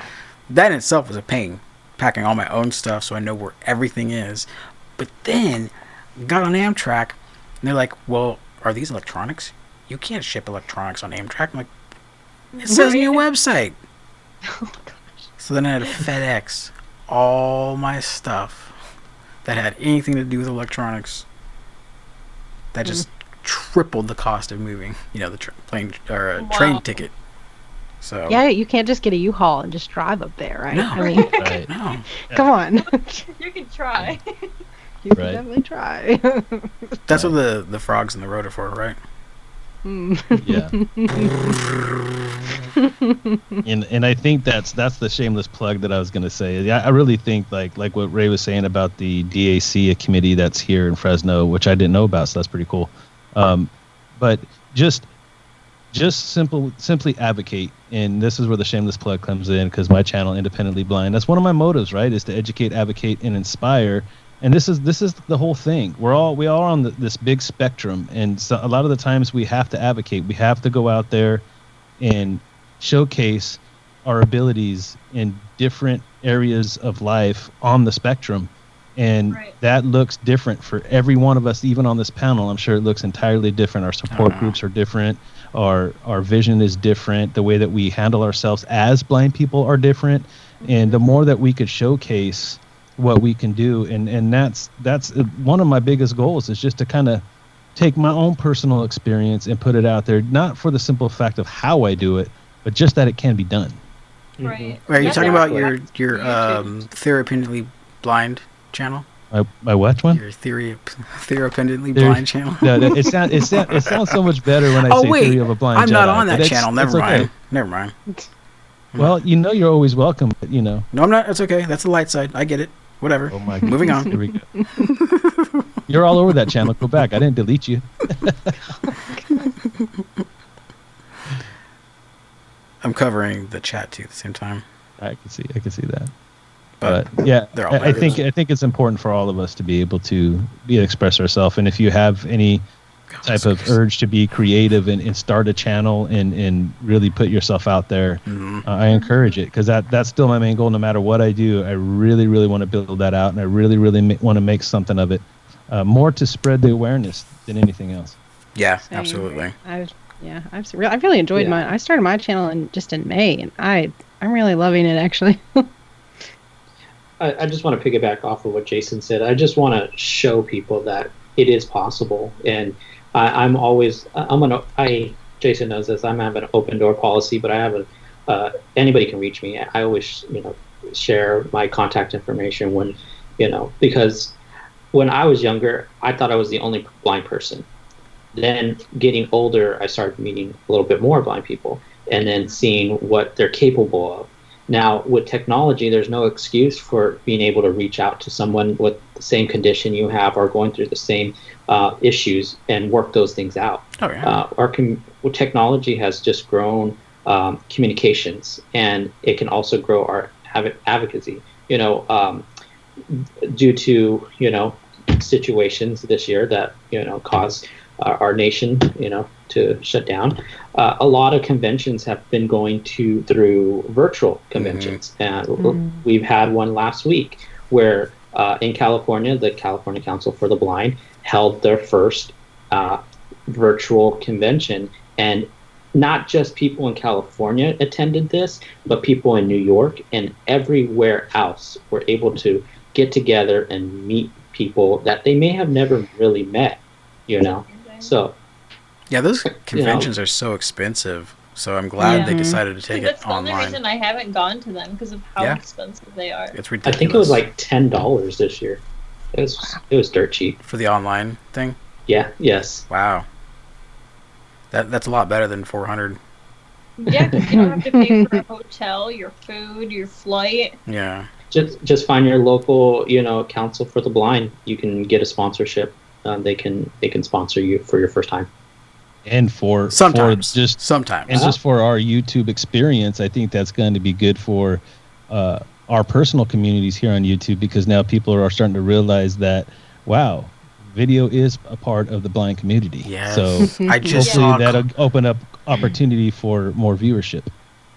that in itself was a pain. Packing all my own stuff so I know where everything is. But then got on Amtrak, and they're like, "Well, are these electronics? You can't ship electronics on Amtrak." I'm like, it says on your website. Oh gosh. So then I had to FedEx all my stuff that had anything to do with electronics. That just tripled the cost of moving. The plane or train ticket. So Yeah, you can't just get a U-Haul and just drive up there, right? No. I mean, Right. no. come on. You can try. You can Right. definitely try. That's what the frogs in the road are for, right? Yeah. And I think that's the shameless plug that I was going to say. I really think like what Ray was saying about the DAC, a committee that's here in Fresno, which I didn't know about, so that's pretty cool. But just simply advocate, and this is where the shameless plug comes in, because my channel, Independently Blind, that's one of my motives, right, is to educate, advocate, and inspire. And this is the whole thing. We all are on this big spectrum, and so a lot of the times we have to advocate. We have to go out there and showcase our abilities in different areas of life on the spectrum. And Right. that looks different for every one of us, even on this panel. I'm sure it looks entirely different. Our support groups are different. Our vision is different. The way that we handle ourselves as blind people are different. And the more that we could showcase what we can do, and that's one of my biggest goals, is just to kind of take my own personal experience and put it out there, not for the simple fact of how I do it, but just that it can be done. Right. Are you That's talking about actually your YouTube. therapeutically blind channel? My what one? Your therapeutically blind channel? No, it sounds so much better when I Oh say wait, theory of a blind I'm not Jedi, on that but channel. it's Never mind. okay. Never mind. Well, you're always welcome, but No, I'm not. It's okay. That's the light side. I get it. Whatever. Oh my Moving on. Here we go. You're all over that channel. Go back. I didn't delete you. I'm covering the chat too at the same time. I can see that. But yeah, they're all I think beggars. it's important for all of us to be able to express ourselves. And if you have any type of urge to be creative and start a channel and really put yourself out there, I encourage it, because that's still my main goal. No matter what I do, I really, really want to build that out, and I really, really want to make something of it, more to spread the awareness than anything else. Yeah, Same. absolutely. I've really enjoyed mine. I started my channel in May, and I'm really loving it, actually. I just want to piggyback off of what Jason said. I just want to show people that it is possible. And I'm always Jason knows this. I'm have an open door policy, but I have anybody can reach me. I always share my contact information when because when I was younger, I thought I was the only blind person. Then getting older, I started meeting a little bit more blind people and then seeing what they're capable of. Now, with technology, there's no excuse for being able to reach out to someone with the same condition you have or going through the same issues and work those things out. Oh, yeah. Technology has just grown communications, and it can also grow our advocacy. Due to situations this year that caused our nation to shut down. A lot of conventions have been going through virtual conventions, and we've had one last week where in California, the California Council for the Blind held their first virtual convention, and not just people in California attended this, but people in New York and everywhere else were able to get together and meet people that they may have never really met, So, yeah, those conventions are so expensive. So I'm glad they decided to take it that's online. That's the only reason I haven't gone to them, because of how expensive they are. It's ridiculous. I think it was like $10 this year. It was dirt cheap for the online thing. Yeah. Yes. Wow. That's a lot better than $400. Yeah, because you don't have to pay for a hotel, your food, your flight. Yeah. Just find your local, council for the blind. You can get a sponsorship. They can sponsor you for your first time. And sometimes, and just for our YouTube experience, I think that's going to be good for our personal communities here on YouTube, because now people are starting to realize that, wow, video is a part of the blind community. Yes. So I just hopefully that'll open up opportunity for more viewership.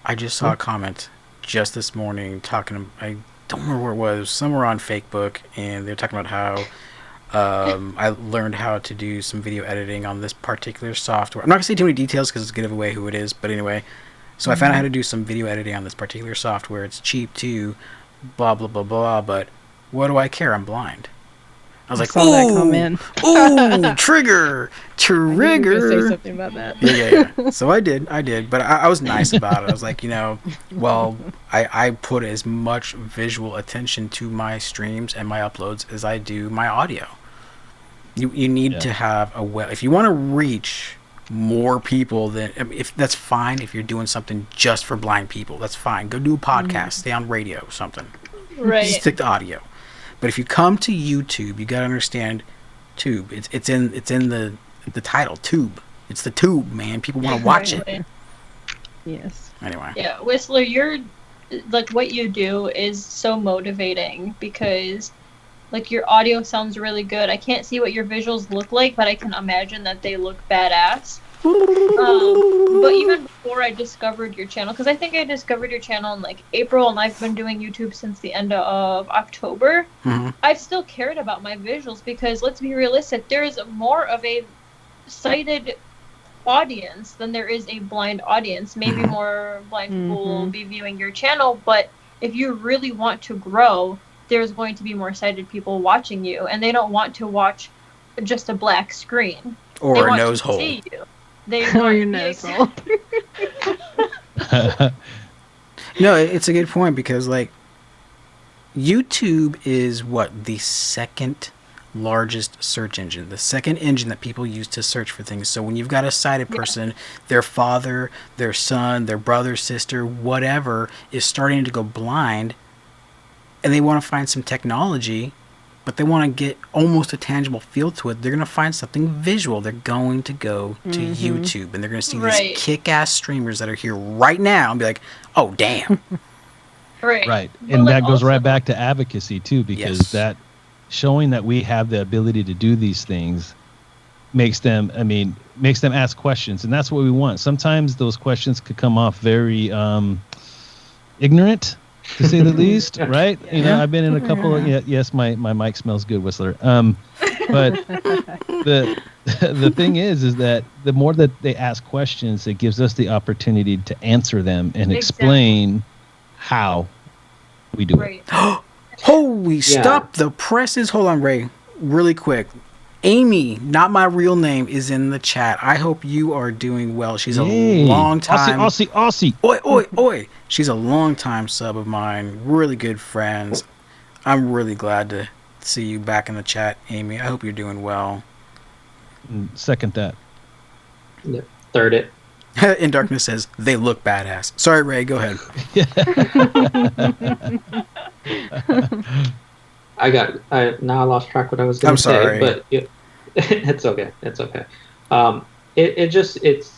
I just saw a comment just this morning talking. I don't remember where it was. Somewhere on Facebook, and they were talking about how I learned how to do some video editing on this particular software. I'm not gonna say too many details because it's gonna give away who it is. But anyway, so I found out how to do some video editing on this particular software. It's cheap too, blah blah blah blah. But what do I care? I'm blind. I was like, saw that comment. Ooh, trigger. I say something about that. Yeah. So I did, but I was nice about it. I was like, I put as much visual attention to my streams and my uploads as I do my audio. You need to have if you want to reach more people, if that's fine. If you're doing something just for blind people, that's fine. Go do a podcast, stay on radio or something. Right. Stick to audio. But if you come to YouTube, you gotta understand tube. It's in the title, tube. It's the tube, man. People want to watch it. Yes. Anyway. Yeah, Whistler, what you do is so motivating, because your audio sounds really good. I can't see what your visuals look like, but I can imagine that they look badass. But even before I discovered your channel, because I think I discovered your channel in April, and I've been doing YouTube since the end of October, I've still cared about my visuals, because let's be realistic, there is more of a sighted audience than there is a blind audience. Maybe more blind people will be viewing your channel, but if you really want to grow, there's going to be more sighted people watching you, and they don't want to watch just a black screen. Or a nose hole. See you. They or your nose hole. No, it's a good point, because YouTube is the second largest search engine, the second engine that people use to search for things. So when you've got a sighted person, their father, their son, their brother, sister, whatever, is starting to go blind, and they want to find some technology, but they want to get almost a tangible feel to it, they're going to find something visual. They're going to go to YouTube, and they're going to see these kick-ass streamers that are here right now and be like, oh, damn. Right. And that goes right back to advocacy, too, because that showing that we have the ability to do these things makes them ask questions. And that's what we want. Sometimes those questions could come off very ignorant, to say the least, right? I've been in a couple of, yes, my mic smells good, Whistler. But the thing is that the more that they ask questions, it gives us the opportunity to answer them and explain how we do it. Holy, stop the presses. Hold on, Ray, really quick. Amy, not my real name, is in the chat. I hope you are doing well. She's a long time Aussie. Oi. She's a long time sub of mine. Really good friends. I'm really glad to see you back in the chat, Amy. I hope you're doing well. Second that. Yep. Third it. In Darkness says they look badass. Sorry, Ray. Go ahead. Now I lost track what I was going to say. Sorry. But it's okay. It's okay. It's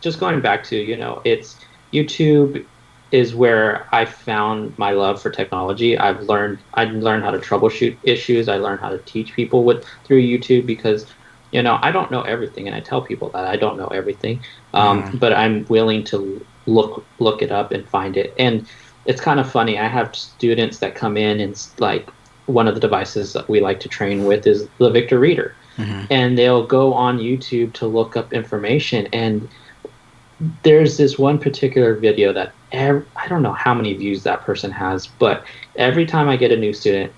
just going back to, it's YouTube is where I found my love for technology. I learned how to troubleshoot issues. I learned how to teach people through YouTube because, I don't know everything, and I tell people that I don't know everything. But I'm willing to look it up and find it. And it's kind of funny. I have students that come in and like one of the devices that we like to train with is the Victor Reader. And they'll go on YouTube to look up information. And there's this one particular video that I don't know how many views that person has, but every time I get a new student,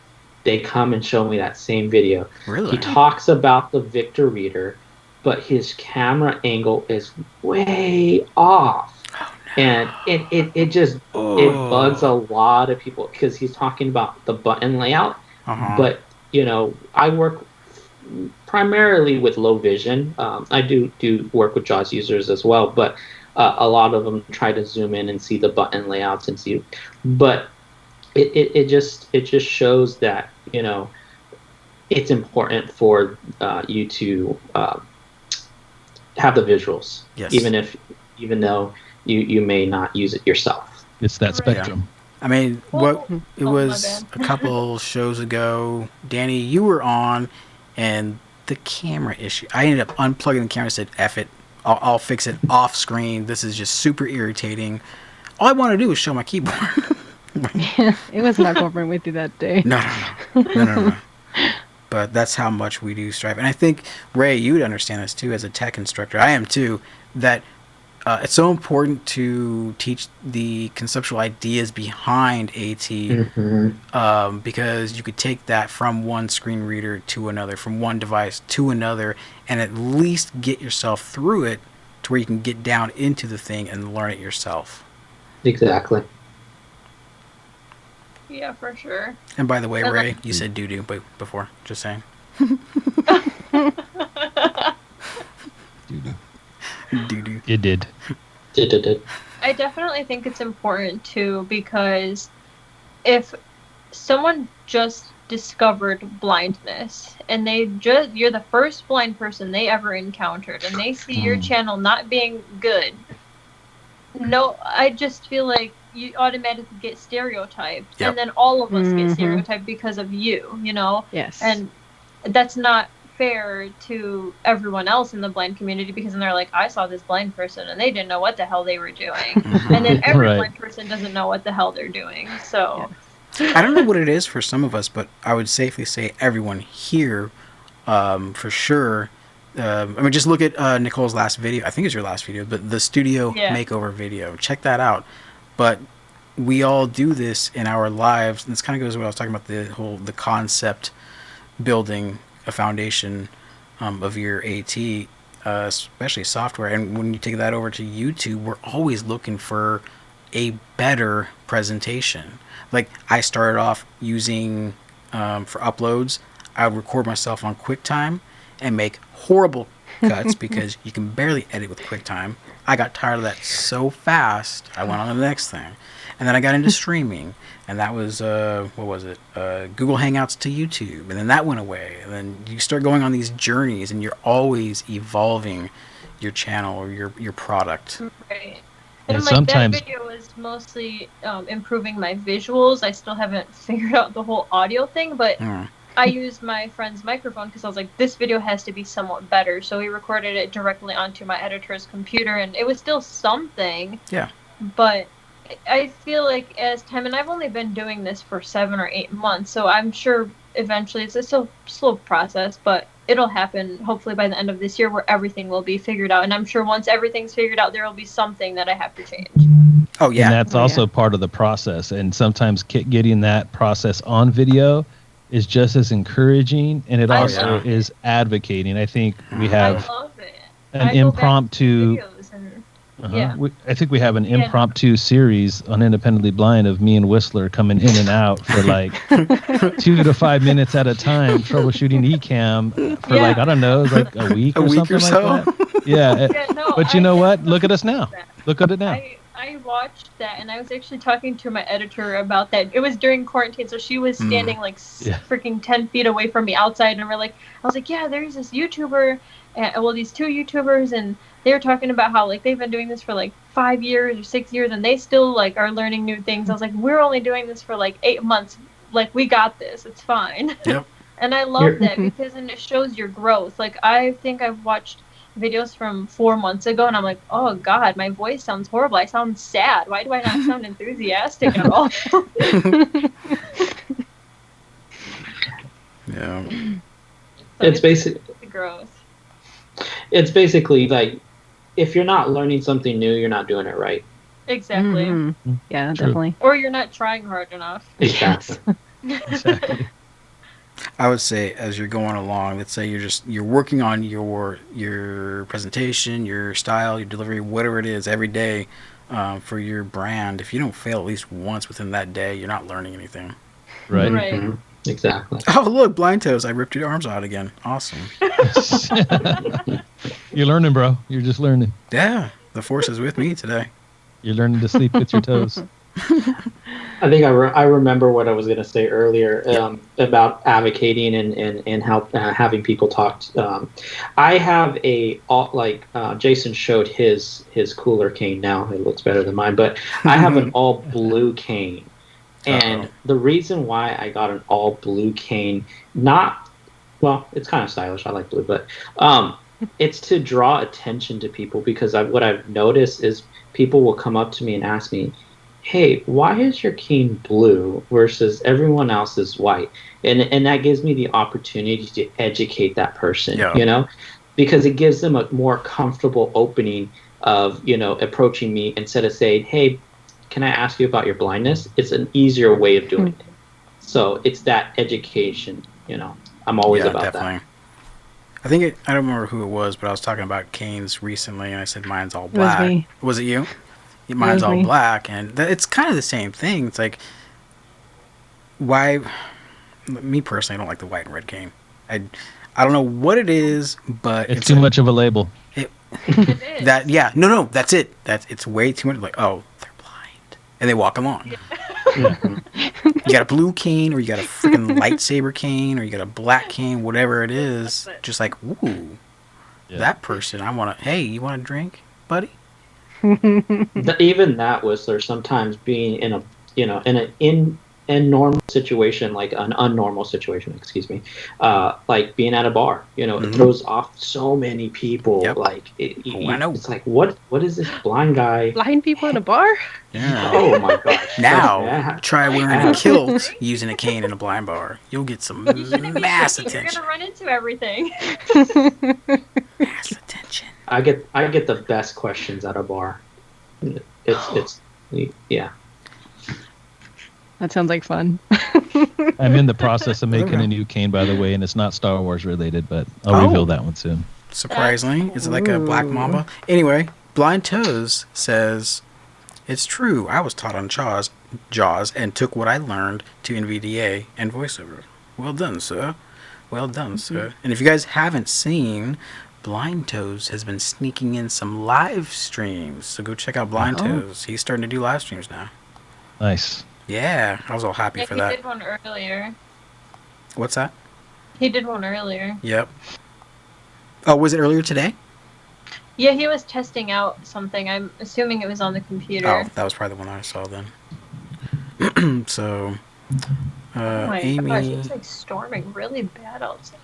they come and show me that same video. Really? He talks about the Victor Reader, but his camera angle is way off. Oh, no. And it just it bugs a lot of people because he's talking about the button layout. But I work primarily with low vision. I do work with JAWS users as well, but a lot of them try to zoom in and see the button layouts and see. But it just shows that it's important for you to have the visuals, yes. even though you may not use it yourself. It's that spectrum. I mean, it was a couple shows ago. Dani, you were on, and the camera issue. I ended up unplugging the camera. And said, "F it, I'll fix it off screen. This is just super irritating." All I want to do is show my keyboard. Yeah, it was not cooperating with you that day. No. But that's how much we do strive. And I think, Ray, you would understand this too as a tech instructor. I am too, that it's so important to teach the conceptual ideas behind AT because you could take that from one screen reader to another, from one device to another, and at least get yourself through it to where you can get down into the thing and learn it yourself. Exactly. Yeah, for sure. And by the way, Ray, you said doo-doo before. Just saying. Doo-doo. It did. Did. I definitely think it's important too because if someone just discovered blindness and you're the first blind person they ever encountered and they see your channel not being good, I just feel like you automatically get stereotyped. Yep. And then all of us get stereotyped because of you, Yes. And that's not fair to everyone else in the blind community because then they're like, I saw this blind person and they didn't know what the hell they were doing. And then every blind person doesn't know what the hell they're doing. So I don't know what it is for some of us, but I would safely say everyone here, for sure. Just look at Nicole's last video. I think it's your last video, but the studio makeover video. Check that out. But we all do this in our lives, and this kind of goes to what I was talking about, the concept building a foundation of your AT, especially software. And when you take that over to YouTube, we're always looking for a better presentation. Like I started off using for uploads, I would record myself on QuickTime and make horrible cuts because you can barely edit with QuickTime. I got tired of that so fast, I went on to the next thing. And then I got into streaming, and that was, Google Hangouts to YouTube, and then that went away. And then you start going on these journeys, and you're always evolving your channel or your product. Right. And sometimes that video was mostly improving my visuals. I still haven't figured out the whole audio thing, but I used my friend's microphone because I was like, this video has to be somewhat better. So we recorded it directly onto my editor's computer, and it was still something. Yeah. But I feel like as time, and I've only been doing this for 7 or 8 months, so I'm sure eventually it's a slow process, but it'll happen hopefully by the end of this year where everything will be figured out. And I'm sure once everything's figured out, there will be something that I have to change. Oh, yeah. And that's also part of the process. And sometimes getting that process on video is just as encouraging, and it I also love is advocating. I think we I have love it. an I go back to impromptu. videos and yeah. I think we have an Yeah, no. impromptu series on Independently Blind of me and Whistler coming in and out for like 2 to 5 minutes at a time, troubleshooting Ecamm for Yeah. like, I don't know, like a week or week something or so. like that. Yeah. Yeah, no, But you know I what? Look at us now. that. Look at it now. I watched that, and I was actually talking to my editor about that. It was during quarantine, so she was standing like Yeah. freaking 10 feet away from me outside, and I was like, yeah, there's this YouTuber, well, these two YouTubers, and they were talking about how like they've been doing this for like 5 years or 6 years, and they still like are learning new things. I was like, we're only doing this for like 8 months. Like, we got this. It's fine. Yep. And I love that because then it shows your growth. Like, I think I've watched videos from 4 months ago, and I'm like, oh god, my voice sounds horrible. I sound sad. Why do I not sound enthusiastic at all? Yeah. So It's basic. the growth. It's basically like, if you're not learning something new, you're not doing it right. Exactly. Mhm. Yeah, True. definitely. Or you're not trying hard enough. Exactly. Exactly. I would say as you're going along, let's say you're working on your presentation, your style, your delivery, whatever it is, every day for your brand. If you don't fail at least once within that day, you're not learning anything. Right. Right. Mhm. Exactly. Oh, look, blind toes! I ripped your arms out again. Awesome. You're learning, bro. You're just learning. Yeah, the force is with me today. You're learning to sleep with your toes. I think I remember what I was going to say earlier about advocating and help having people talk. I have Jason showed his cooler cane. Now it looks better than mine, but I have an all blue cane, and the reason why I got an all blue cane, it's kind of stylish. I like blue, but it's to draw attention to people, because what I've noticed is people will come up to me and ask me, hey, why is your cane blue versus everyone else is white? And that gives me the opportunity to educate that person, because it gives them a more comfortable opening of, approaching me instead of saying, hey, can I ask you about your blindness? It's an easier way of doing it. So it's that education, I'm always about that. I think I don't remember who it was, but I was talking about canes recently, and I said mine's all was black. me. Was it you? Mine's was all me. black, and it's kind of the same thing. It's like, why? Me personally, I don't like the white and red cane. I don't know what it is, but It's too much of a label. It is. That's it. It's way too much. Like, oh, they're blind, and they walk along. You got a blue cane, or you got a freaking lightsaber cane, or you got a black cane, whatever it is. Just like, ooh, that person. Hey, you want a drink, buddy? Even that, Whistler, sometimes being in a normal situation, like an unnormal situation, like being at a bar, it throws off so many people. Yep. Like I know. it's like, what is this blind guy? Blind people in a bar? Yeah. Oh my gosh! Now try wearing a kilt using a cane in a blind bar. You'll get some mass You're attention. gonna run into everything. Mass attention. I get the best questions at a bar. It's yeah. That sounds like fun. I'm in the process of making a new cane, by the way, and it's not Star Wars related, but I'll reveal that one soon. Surprisingly, is it like a black mamba? Anyway, Blind Toes says, it's true. I was taught on Jaws and took what I learned to NVDA and voiceover. Well done, sir. Well done, sir. And if you guys haven't seen, Blind Toes has been sneaking in some live streams. So go check out Blind Toes. He's starting to do live streams now. Nice. Yeah, I was all happy for He that. did one earlier. What's that? He did one earlier. Yep. Oh, was it earlier today? Yeah, he was testing out something. I'm assuming it was on the computer. Oh, that was probably the one I saw then. So, Oh my Amy. gosh, it's like storming really bad outside.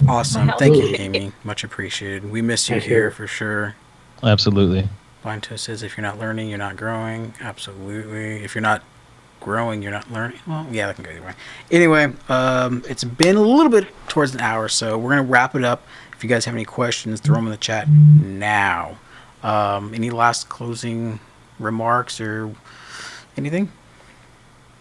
Awesome. Wow. Thank you, Amy. Much appreciated. We miss you here for sure. Absolutely. Blind Toast says, if you're not learning, you're not growing. Absolutely. If you're not growing, you're not learning. Well, yeah, that can go either way. Anyway, it's been a little bit towards an hour, so we're going to wrap it up. If you guys have any questions, throw them in the chat now. Any last closing remarks or anything?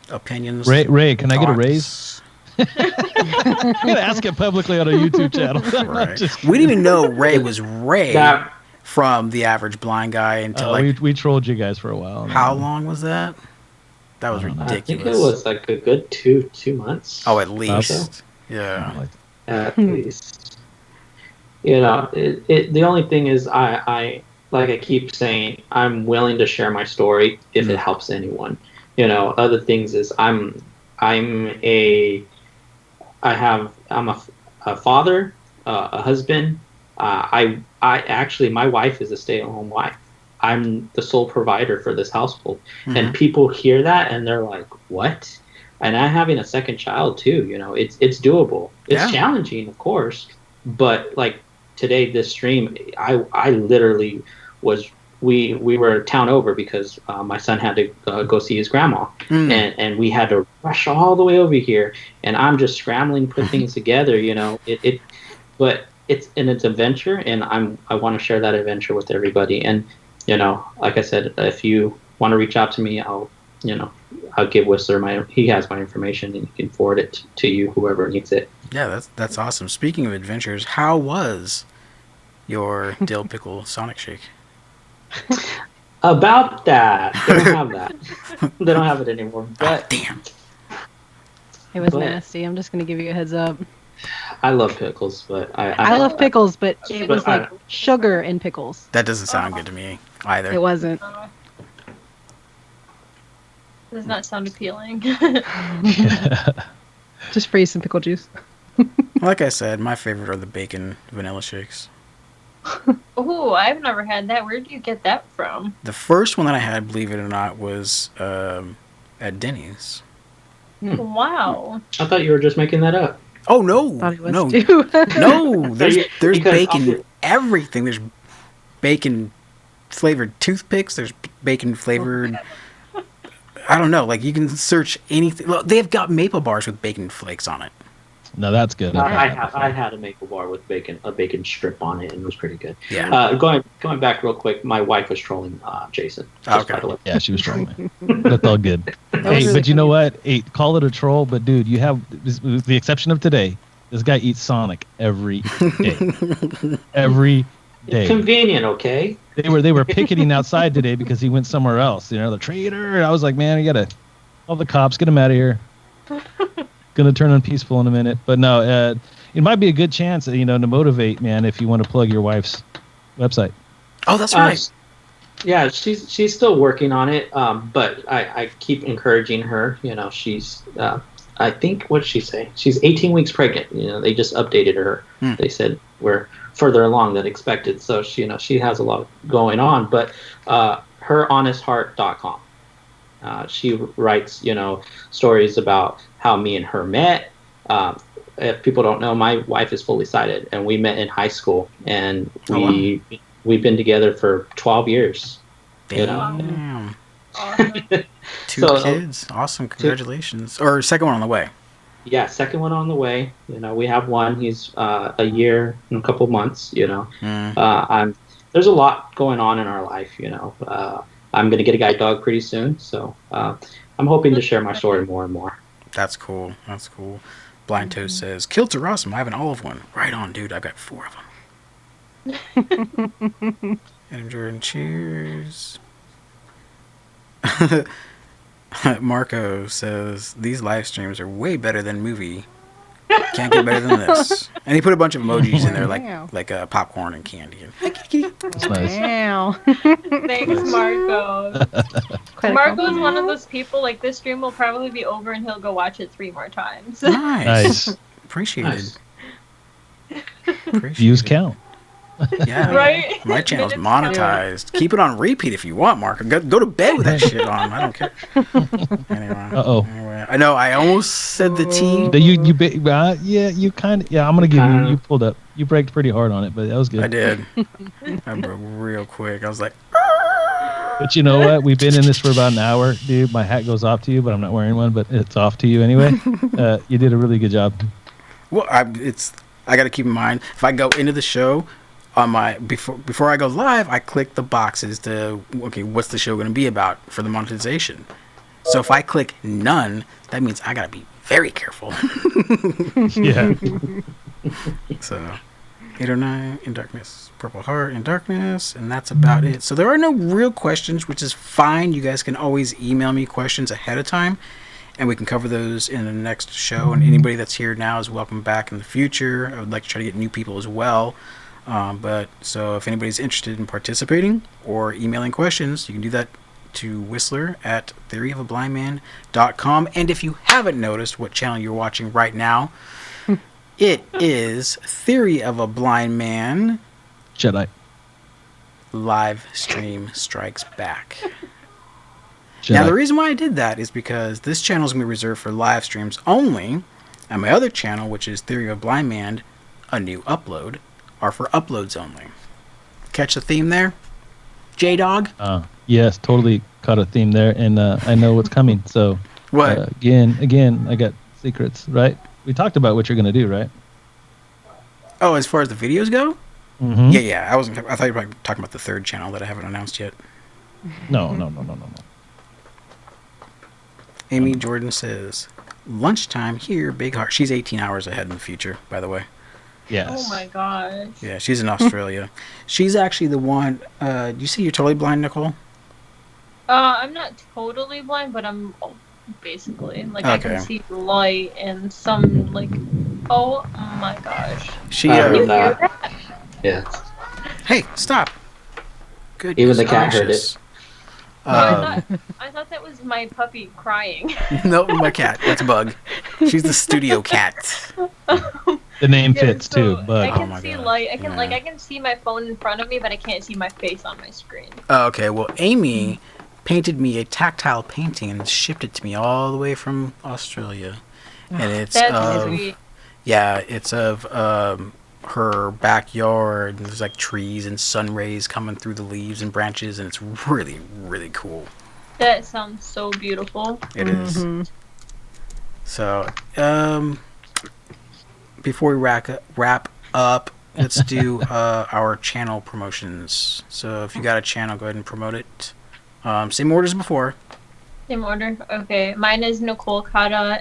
Opinions? Ray, can I get a thoughts? raise? I'm gonna ask it publicly on a YouTube channel. Right. We didn't even know Ray was Ray from The Average Blind Guy until we trolled you guys for a while. How long was that? That was ridiculous. I think it was like a good 2 months. Oh, at least. So. Yeah. At least. You know, the only thing is I like I keep saying, I'm willing to share my story if it helps anyone. You know, other things is I'm a father, a husband. I actually, my wife is a stay-at-home wife. I'm the sole provider for this household, and people hear that and they're like, "What?" And I'm having a second child too. You know, it's doable. It's challenging, of course, but like today, this stream, I literally was. We were a town over because my son had to go see his grandma, and we had to rush all the way over here, and I'm just scrambling to put things together. You know, but it's an adventure, and I want to share that adventure with everybody. And you know, like I said, if you want to reach out to me, I'll give Whistler he has my information, and he can forward it to you, whoever needs it. Yeah, that's awesome. Speaking of adventures, how was your dill pickle Sonic Shake? About that, they don't have that. They don't have it anymore. But damn, it was nasty. I'm just gonna give you a heads up. I love pickles, but I love pickles, but it was like sugar in pickles. That doesn't sound good to me either. It wasn't. Does not sound appealing. Just freeze some pickle juice. Like I said, my favorite are the bacon vanilla shakes. Oh, I've never had that. Where did you get that from? The first one that I had, believe it or not, was at Denny's. Wow. I thought you were just making that up. Oh no, no, no! There's bacon everything. There's bacon flavored toothpicks. There's bacon flavored. I don't know. Like you can search anything. Look, they've got maple bars with bacon flakes on it. No, that's good. I had a maple bar with a bacon strip on it, and it was pretty good. Yeah. Going back real quick, my wife was trolling Jason. Okay. Yeah, she was trolling me. That's all good. Hey, really but you know what? Hey, call it a troll, but dude, you have, with the exception of today, this guy eats Sonic every day. Every day. It's convenient, okay? They were picketing outside today because he went somewhere else. You know, the traitor. I was like, man, you gotta call the cops, get him out of here. Gonna turn unpeaceful in a minute, but no, it might be a good chance, to motivate, man, if you want to plug your wife's website. Oh, that's right. Yeah, she's still working on it, but I keep encouraging her. You know, she's I think, what did she say? She's 18 weeks pregnant. You know, they just updated her. They said we're further along than expected, so she has a lot going on. But herhonestheart.com. She writes, stories about how me and her met. If people don't know, my wife is fully sighted, and we met in high school, and we've been together for 12 years. Damn. Awesome. Two kids. Awesome. Congratulations. Or second one on the way. Yeah, second one on the way. We have one. He's a year and a couple months. There's a lot going on in our life. I'm going to get a guide dog pretty soon, so I'm hoping to share my story more and more. That's cool. That's cool. Blind Toast says, kilts are awesome. I have an olive one. Right on, dude. I've got 4 of them. Adam Jordan, cheers. Marco says, these live streams are way better than movie. Can't get better than this. And he put a bunch of emojis in there, like popcorn and candy. That's nice. Wow. Thanks, Marco. Marco's one of those people, like, this stream will probably be over and he'll go watch it 3 more times. Nice. Appreciated. Views count. Yeah. Right? My channel's monetized. Keep it on repeat if you want, Marco. Go to bed with that shit on. I don't care. Anyway, I know I almost said the T. You kind of. Yeah, I'm gonna give you. You pulled up. You braked pretty hard on it, but that was good. I did. I broke real quick. I was like. But you know what? We've been in this for about an hour, dude. My hat goes off to you, but I'm not wearing one. But it's off to you anyway. You did a really good job. Well, I got to keep in mind, if I go into the show on my before I go live, I click the boxes to what's the show going to be about for the monetization. So if I click none, that means I got to be very careful. Yeah. So, 809 in darkness, Purple Heart in darkness, and that's about it. So there are no real questions, which is fine. You guys can always email me questions ahead of time, and we can cover those in the next show. And anybody that's here now is welcome back in the future. I would like to try to get new people as well. But so if anybody's interested in participating or emailing questions, you can do that to Whistler at theoryofAblindman.com. And if you haven't noticed what channel you're watching right now, it is Theory of a Blind Man Jedi. live stream strikes back. Jedi. Now, the reason why I did that is because this channel is going to be reserved for live streams only, and my other channel, which is Theory of a Blind Man, a new upload, are for uploads only. Catch the theme there? J-Dog? Yes, totally caught a theme there, and I know what's coming. So, What? Again, I got secrets, right? We talked about what you're gonna do, right? Oh, as far as the videos go? Mm-hmm. Yeah. I thought you were talking about the third channel that I haven't announced yet. No. Amy Jordan says, lunchtime here, Big Heart. She's 18 hours ahead in the future, by the way. Yes. Oh my gosh. Yeah, she's in Australia. She's actually the one. Do you see you're totally blind, Nichole? I'm not totally blind, but I'm basically like I Okay. can see light and some like. Oh my gosh. She. I heard You hear that. that? Yeah. Hey, stop. Good. Even the cat heard gracious. I thought that was my puppy crying. No, my cat. That's Bug. She's the studio cat. The name Yeah, fits so too, but I can Oh my see God. light. I can Yeah. like I can see my phone in front of me, but I can't see my face on my screen. Oh, okay, well, Amy painted me a tactile painting and shipped it to me all the way from Australia. And it's That's of, sweet. yeah, it's of her backyard. And there's like trees and sun rays coming through the leaves and branches, and it's really, really cool. That sounds so beautiful. It is. Mhm. So, before we wrap up, let's do our channel promotions. So, if you got a channel, go ahead and promote it. Same order as before. Same order. Okay, mine is Nichole Kada,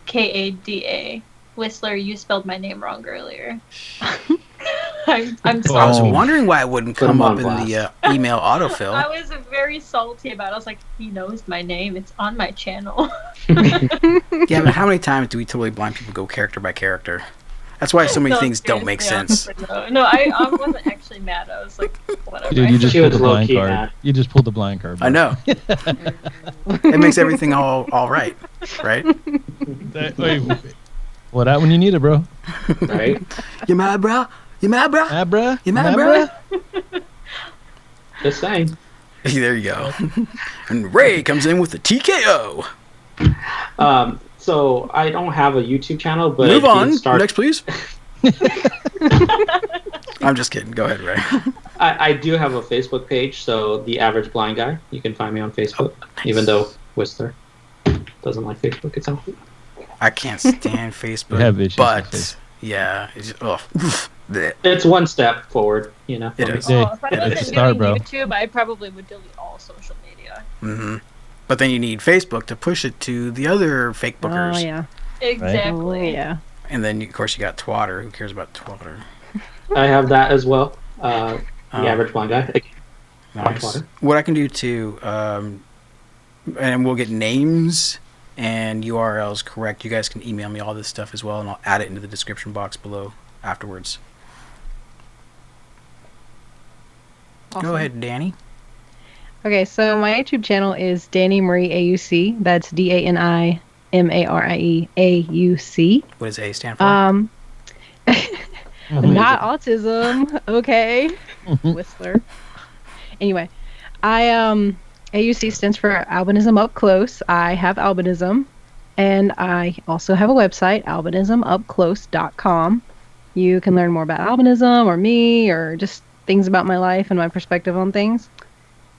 NicoleKada. Whistler, you spelled my name wrong earlier. I'm I was sorry. wondering why it wouldn't Put come 'em up on in blast. the email autofill. I was very salty about it. I was like, he knows my name. It's on my channel. Yeah, but how many times do we totally blind people go character by character? That's why so many No, things don't make seriously, sense. honestly, No, I wasn't actually mad. I was like, whatever. dude, you just She pulled was the blind low-key card. mad. You just pulled the blind card. Bro. I know. It makes everything all right, right? Wait, what out when you need it, bro? Right? You mad, bro? You mad, bro? Ah, bruh? You mad, Ah, bro? Just saying. There you go. And Ray comes in with the TKO. So I don't have a YouTube channel, but Move I on. did start. Next, please. I'm just kidding. Go ahead, Ray. I do have a Facebook page, so The Average Blind Guy. You can find me on Facebook, even though Whistler doesn't like Facebook itself. I can't stand Facebook, have issues with but Facebook. yeah, it's just, oh, bleh. It's one step forward, you know. It for me. is. Hey, Oh, if I it's a wasn't start, doing bro. YouTube, I probably would delete all social media. hmm But then you need Facebook to push it to the other fake bookers. Oh yeah. Exactly. Oh yeah. And then, of course, you got Twatter. Who cares about Twatter? I have that as well. The Oh. Average Blind Guy. Nice. Twatter. What I can do too, and we'll get names and URLs correct. You guys can email me all this stuff as well, and I'll add it into the description box below afterwards. Go Awesome. ahead, Dani. Okay, so my YouTube channel is Dani Marie AUC. That's DaniMarieAUC. What does A stand for? Not autism. Okay. Whistler. Anyway, AUC stands for Albinism Up Close. I have albinism, and I also have a website, albinismupclose.com. You can learn more about albinism or me or just things about my life and my perspective on things.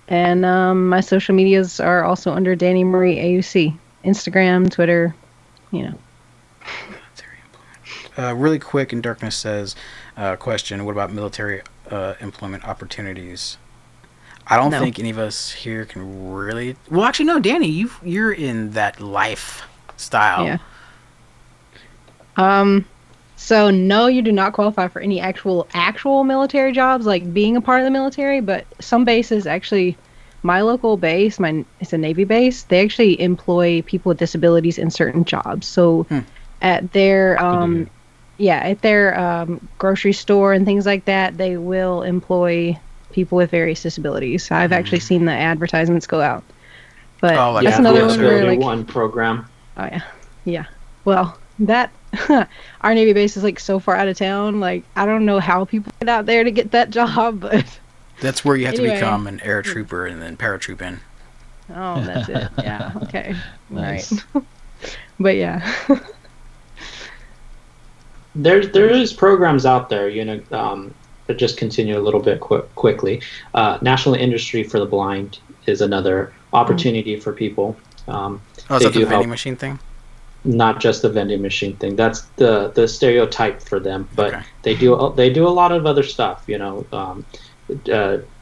And my social medias are also under Dani Marie AUC. Instagram, Twitter, you know. Really quick, in Darkness says, question, what about military employment opportunities? I don't No. think any of us here can really. Well, actually, no, Danny, you're in that lifestyle. Yeah. So no, you do not qualify for any actual military jobs, like being a part of the military. But some bases actually, my local base, it's a Navy base. They actually employ people with disabilities in certain jobs. So at their grocery store and things like that, they will employ people with various disabilities. I've actually seen the advertisements go out. But that's another one where, like, one program. Oh yeah. Well, that our Navy base is like so far out of town. Like, I don't know how people get out there to get that job, but That's where you have Anyway. to become an air trooper and then paratroop in. oh, that's it. Yeah. Okay. Nice. Right. But yeah. There is programs out there, but just continue a little bit quickly. National Industry for the Blind is another opportunity for people. Oh, is that the vending machine thing? Not just the vending machine thing. That's the stereotype for them, but Okay. they do a lot of other stuff.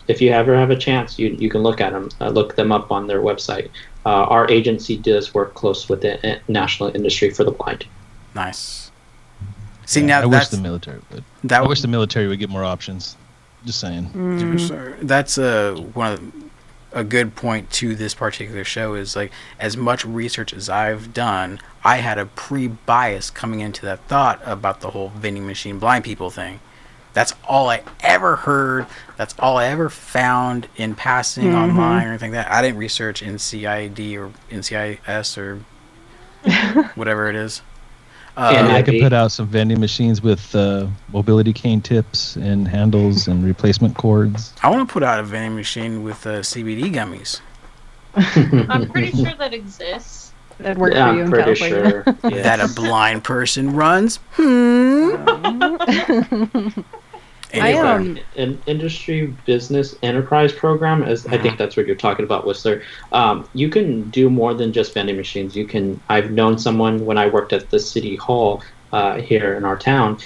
If you ever have a chance, you can look at them, look them up on their website. Our agency does work close with the National Industry for the Blind. Nice. See, Yeah, now I wish that's the military would. that I wish the military would get more options. Just saying. That's one of a good point to this particular show is, like, as much research as I've done, I had a pre-bias coming into that thought about the whole vending machine blind people thing. That's all I ever heard. That's all I ever found in passing online or anything like that. I didn't research NCID or NCIS or whatever it is. And I could put out some vending machines with mobility cane tips and handles and replacement cords. I want to put out a vending machine with CBD gummies. I'm pretty sure that exists. That worked Yeah, for you I'm in pretty California. sure. Yeah. That a blind person runs. Anyway. An industry business enterprise program is, I think that's what you're talking about, Whistler. You can do more than just vending machines. I've known someone when I worked at the city hall here in our town.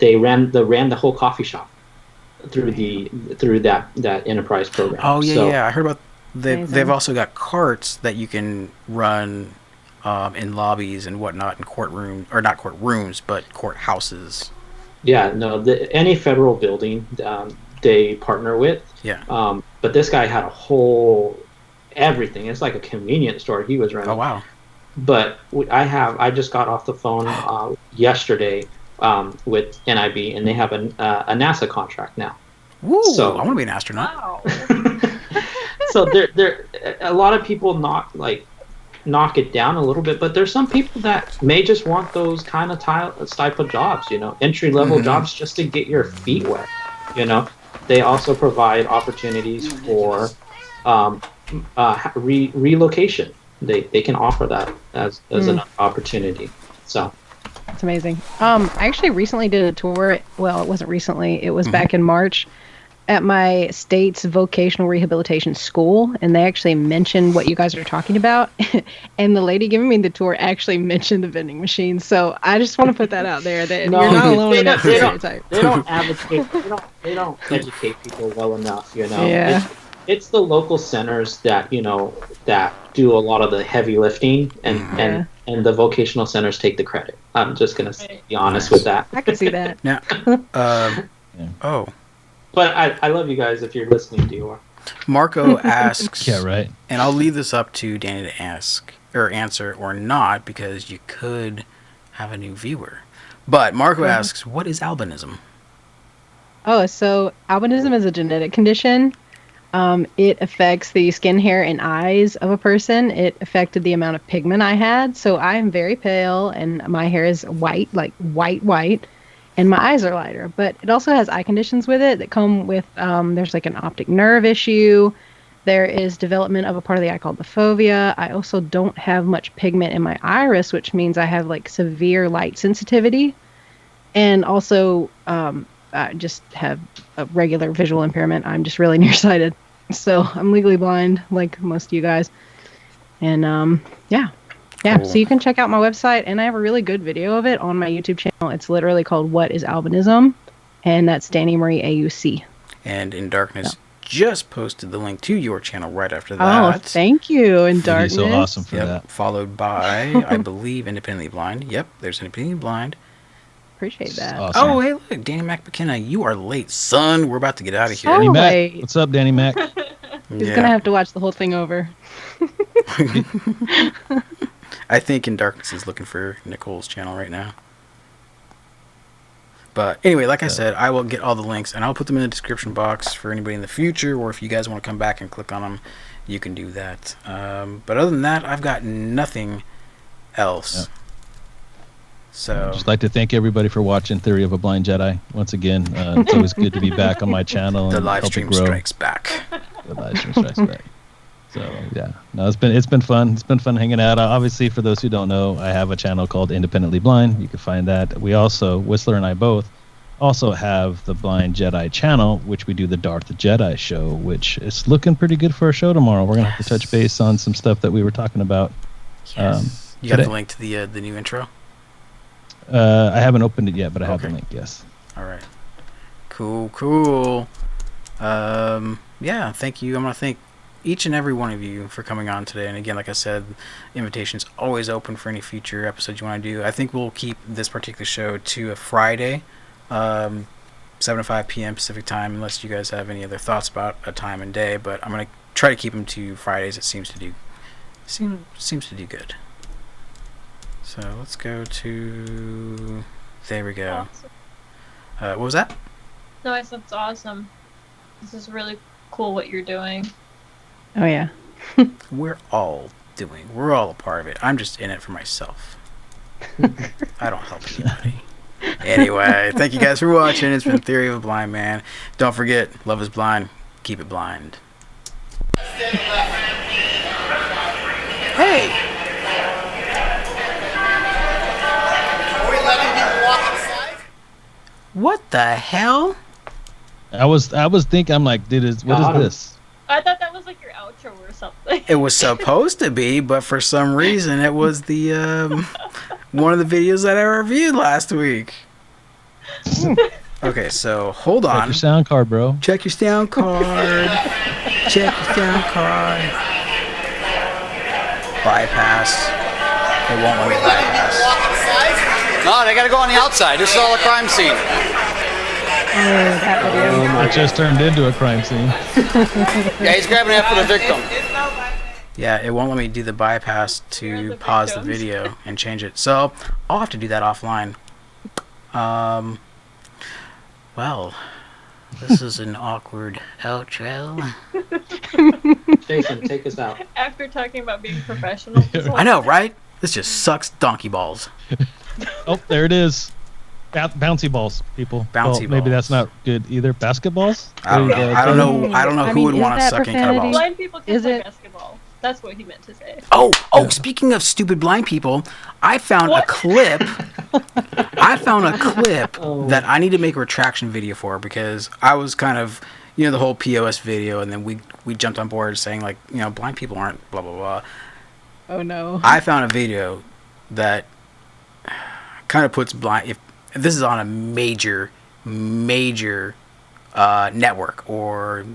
They ran the whole coffee shop through that enterprise program. Oh yeah, So, yeah. I heard about. They've Amazing. also got carts that you can run in lobbies and whatnot in courtrooms, or not courtrooms, but courthouses. Yeah, no, any federal building they partner with. Yeah. But this guy had a whole everything. It's like a convenience store he was running. Oh wow. But I just got off the phone yesterday with NIB, and they have a NASA contract now. Woo! So- I want to be an astronaut. Wow. So there a lot of people knock it down a little bit, but there's some people that may just want those kind of type of jobs, entry level jobs, just to get your feet wet. They also provide opportunities for relocation. They can offer that as an opportunity. So It's amazing. I actually recently did a tour. Well, it wasn't recently. It was back in March at my state's vocational rehabilitation school, and they actually mentioned what you guys are talking about. And the lady giving me the tour actually mentioned the vending machine. So I just want to put that out there that No, you're not alone in that they don't- stereotype. they don't advocate. They don't educate people well enough. Yeah. It's the local centers that that do a lot of the heavy lifting, and the vocational centers take the credit. I'm just gonna be honest with that. I can see that. Now, oh, But I love you guys if you're listening, Dior. Marco asks. Yeah, right. And I'll leave this up to Danny to ask or answer or not, because you could have a new viewer. But Marco asks, what is albinism? Oh, so albinism is a genetic condition. It affects the skin, hair, and eyes of a person. It affected the amount of pigment I had. So I am very pale, and my hair is white, like white, and my eyes are lighter. But it also has eye conditions with it that come with, there's like an optic nerve issue. There is development of a part of the eye called the fovea. I also don't have much pigment in my iris, which means I have like severe light sensitivity. And also, I just have a regular visual impairment. I'm just really nearsighted. So I'm legally blind, like most of you guys. And yeah. Cool. So you can check out my website, and I have a really good video of it on my YouTube channel. It's literally called What is Albinism? And that's Dani Marie AUC. And in darkness, just posted the link to your channel right after that. Oh, thank you. In You'd be darkness. so awesome for Yep, that. followed by, I believe, Independently Blind. Yep, there's Independently Blind. Appreciate that. Awesome. Oh, hey, look, Danny Mac McKenna, you are late, son. We're about to get out of here. Oh, Danny Mac. wait. What's up, Danny Mac? He's gonna have to watch the whole thing over. I think In Darkness is looking for Nicole's channel right now. But anyway, like I said, I will get all the links and I'll put them in the description box for anybody in the future, or if you guys want to come back and click on them, you can do that. But other than that, I've got nothing else. Yep. So I'd just like to thank everybody for watching Theory of a Blind Jedi. Once again, it's always good to be back on my channel. the and live help it stream grow. strikes back. The live stream strikes back. So yeah, no, it's been fun. It's been fun hanging out. Obviously, for those who don't know, I have a channel called Independently Blind. You can find that. We also, Whistler and I both, also have the Blind Jedi channel, which we do the Darth Jedi show, which is looking pretty good for our show tomorrow. We're gonna have to touch base on some stuff that we were talking about. Yes. You got today. the link to the new intro? I haven't opened it yet, but I have the Okay. link. Yes. All right. Cool. Yeah, thank you. I'm going to thank each and every one of you for coming on today. And again, like I said, invitation's always open for any future episodes you want to do. I think we'll keep this particular show to a Friday, 7 to 5 p.m. Pacific time, unless you guys have any other thoughts about a time and day. But I'm going to try to keep them to Fridays. It seems to do good. So let's go to... There we go. Awesome. What was that? No, I said it's awesome. This is really cool what you're doing. Oh yeah. We're all a part of it. I'm just in it for myself. I don't help anybody. Anyway, thank you guys for watching. It's been Theory of a Blind Man. Don't forget, love is blind. Keep it blind. Hey! Are we letting people walk inside? What the hell? I was thinking, I'm like, what is this? I thought that was like your outro or something. It was supposed to be, but for some reason it was the one of the videos that I reviewed last week. Okay, so hold Check on. your sound card, bro. Check your sound card. Check your sound card. Bypass. It won't let me bypass. Walk inside? No, they gotta go on the outside. This is all a crime scene. That video. It just turned into a crime scene. Yeah, he's grabbing after the victim. Yeah, it won't let me do the bypass to the pause the victims. video and change it. So I'll have to do that offline. Well, this is an awkward outro. Jason, take us out. After talking about being professional. I know, right? This just sucks donkey balls. Oh, there it is. Bouncy balls, people. Bouncy Maybe balls. that's not good either. Basketballs? I don't know. I don't know. I don't know I who mean, would is want to that suck in profanity? balls. Blind people can Is play it- basketball. That's what he meant to say. Oh, speaking of stupid blind people, I found a What? clip. That I need to make a retraction video for, because I was kind of, the whole POS video, and then we jumped on board saying, like, blind people aren't blah, blah, blah. Oh no. I found a video that kind of puts blind, if this is on a major network, or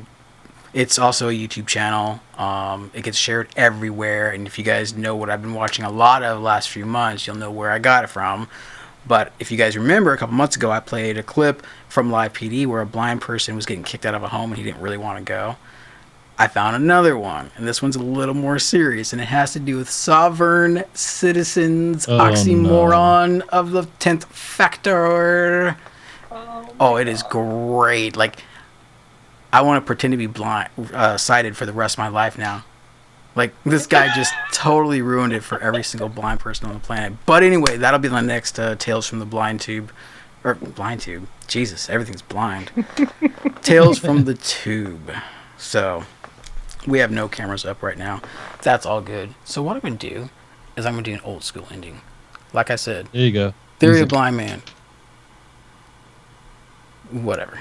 it's also a YouTube channel. It gets shared everywhere, and if you guys know what I've been watching a lot of the last few months, you'll know where I got it from. But if you guys remember, a couple months ago, I played a clip from Live PD where a blind person was getting kicked out of a home and he didn't really want to go. I found another one, and this one's a little more serious, and it has to do with sovereign citizens, Oh, oxymoron of the 10th factor. Oh, it is great. Like, I want to pretend to be blind, sighted for the rest of my life now. Like, this guy just totally ruined it for every single blind person on the planet. But anyway, that'll be the next Tales from the Blind Tube. Or, Blind Tube. Jesus, everything's blind. Tales from the Tube. So, we have no cameras up right now. That's all good. So what I'm going to do is I'm going to do an old school ending. Like I said, There you go. Theory of Music. Blind Man. Whatever.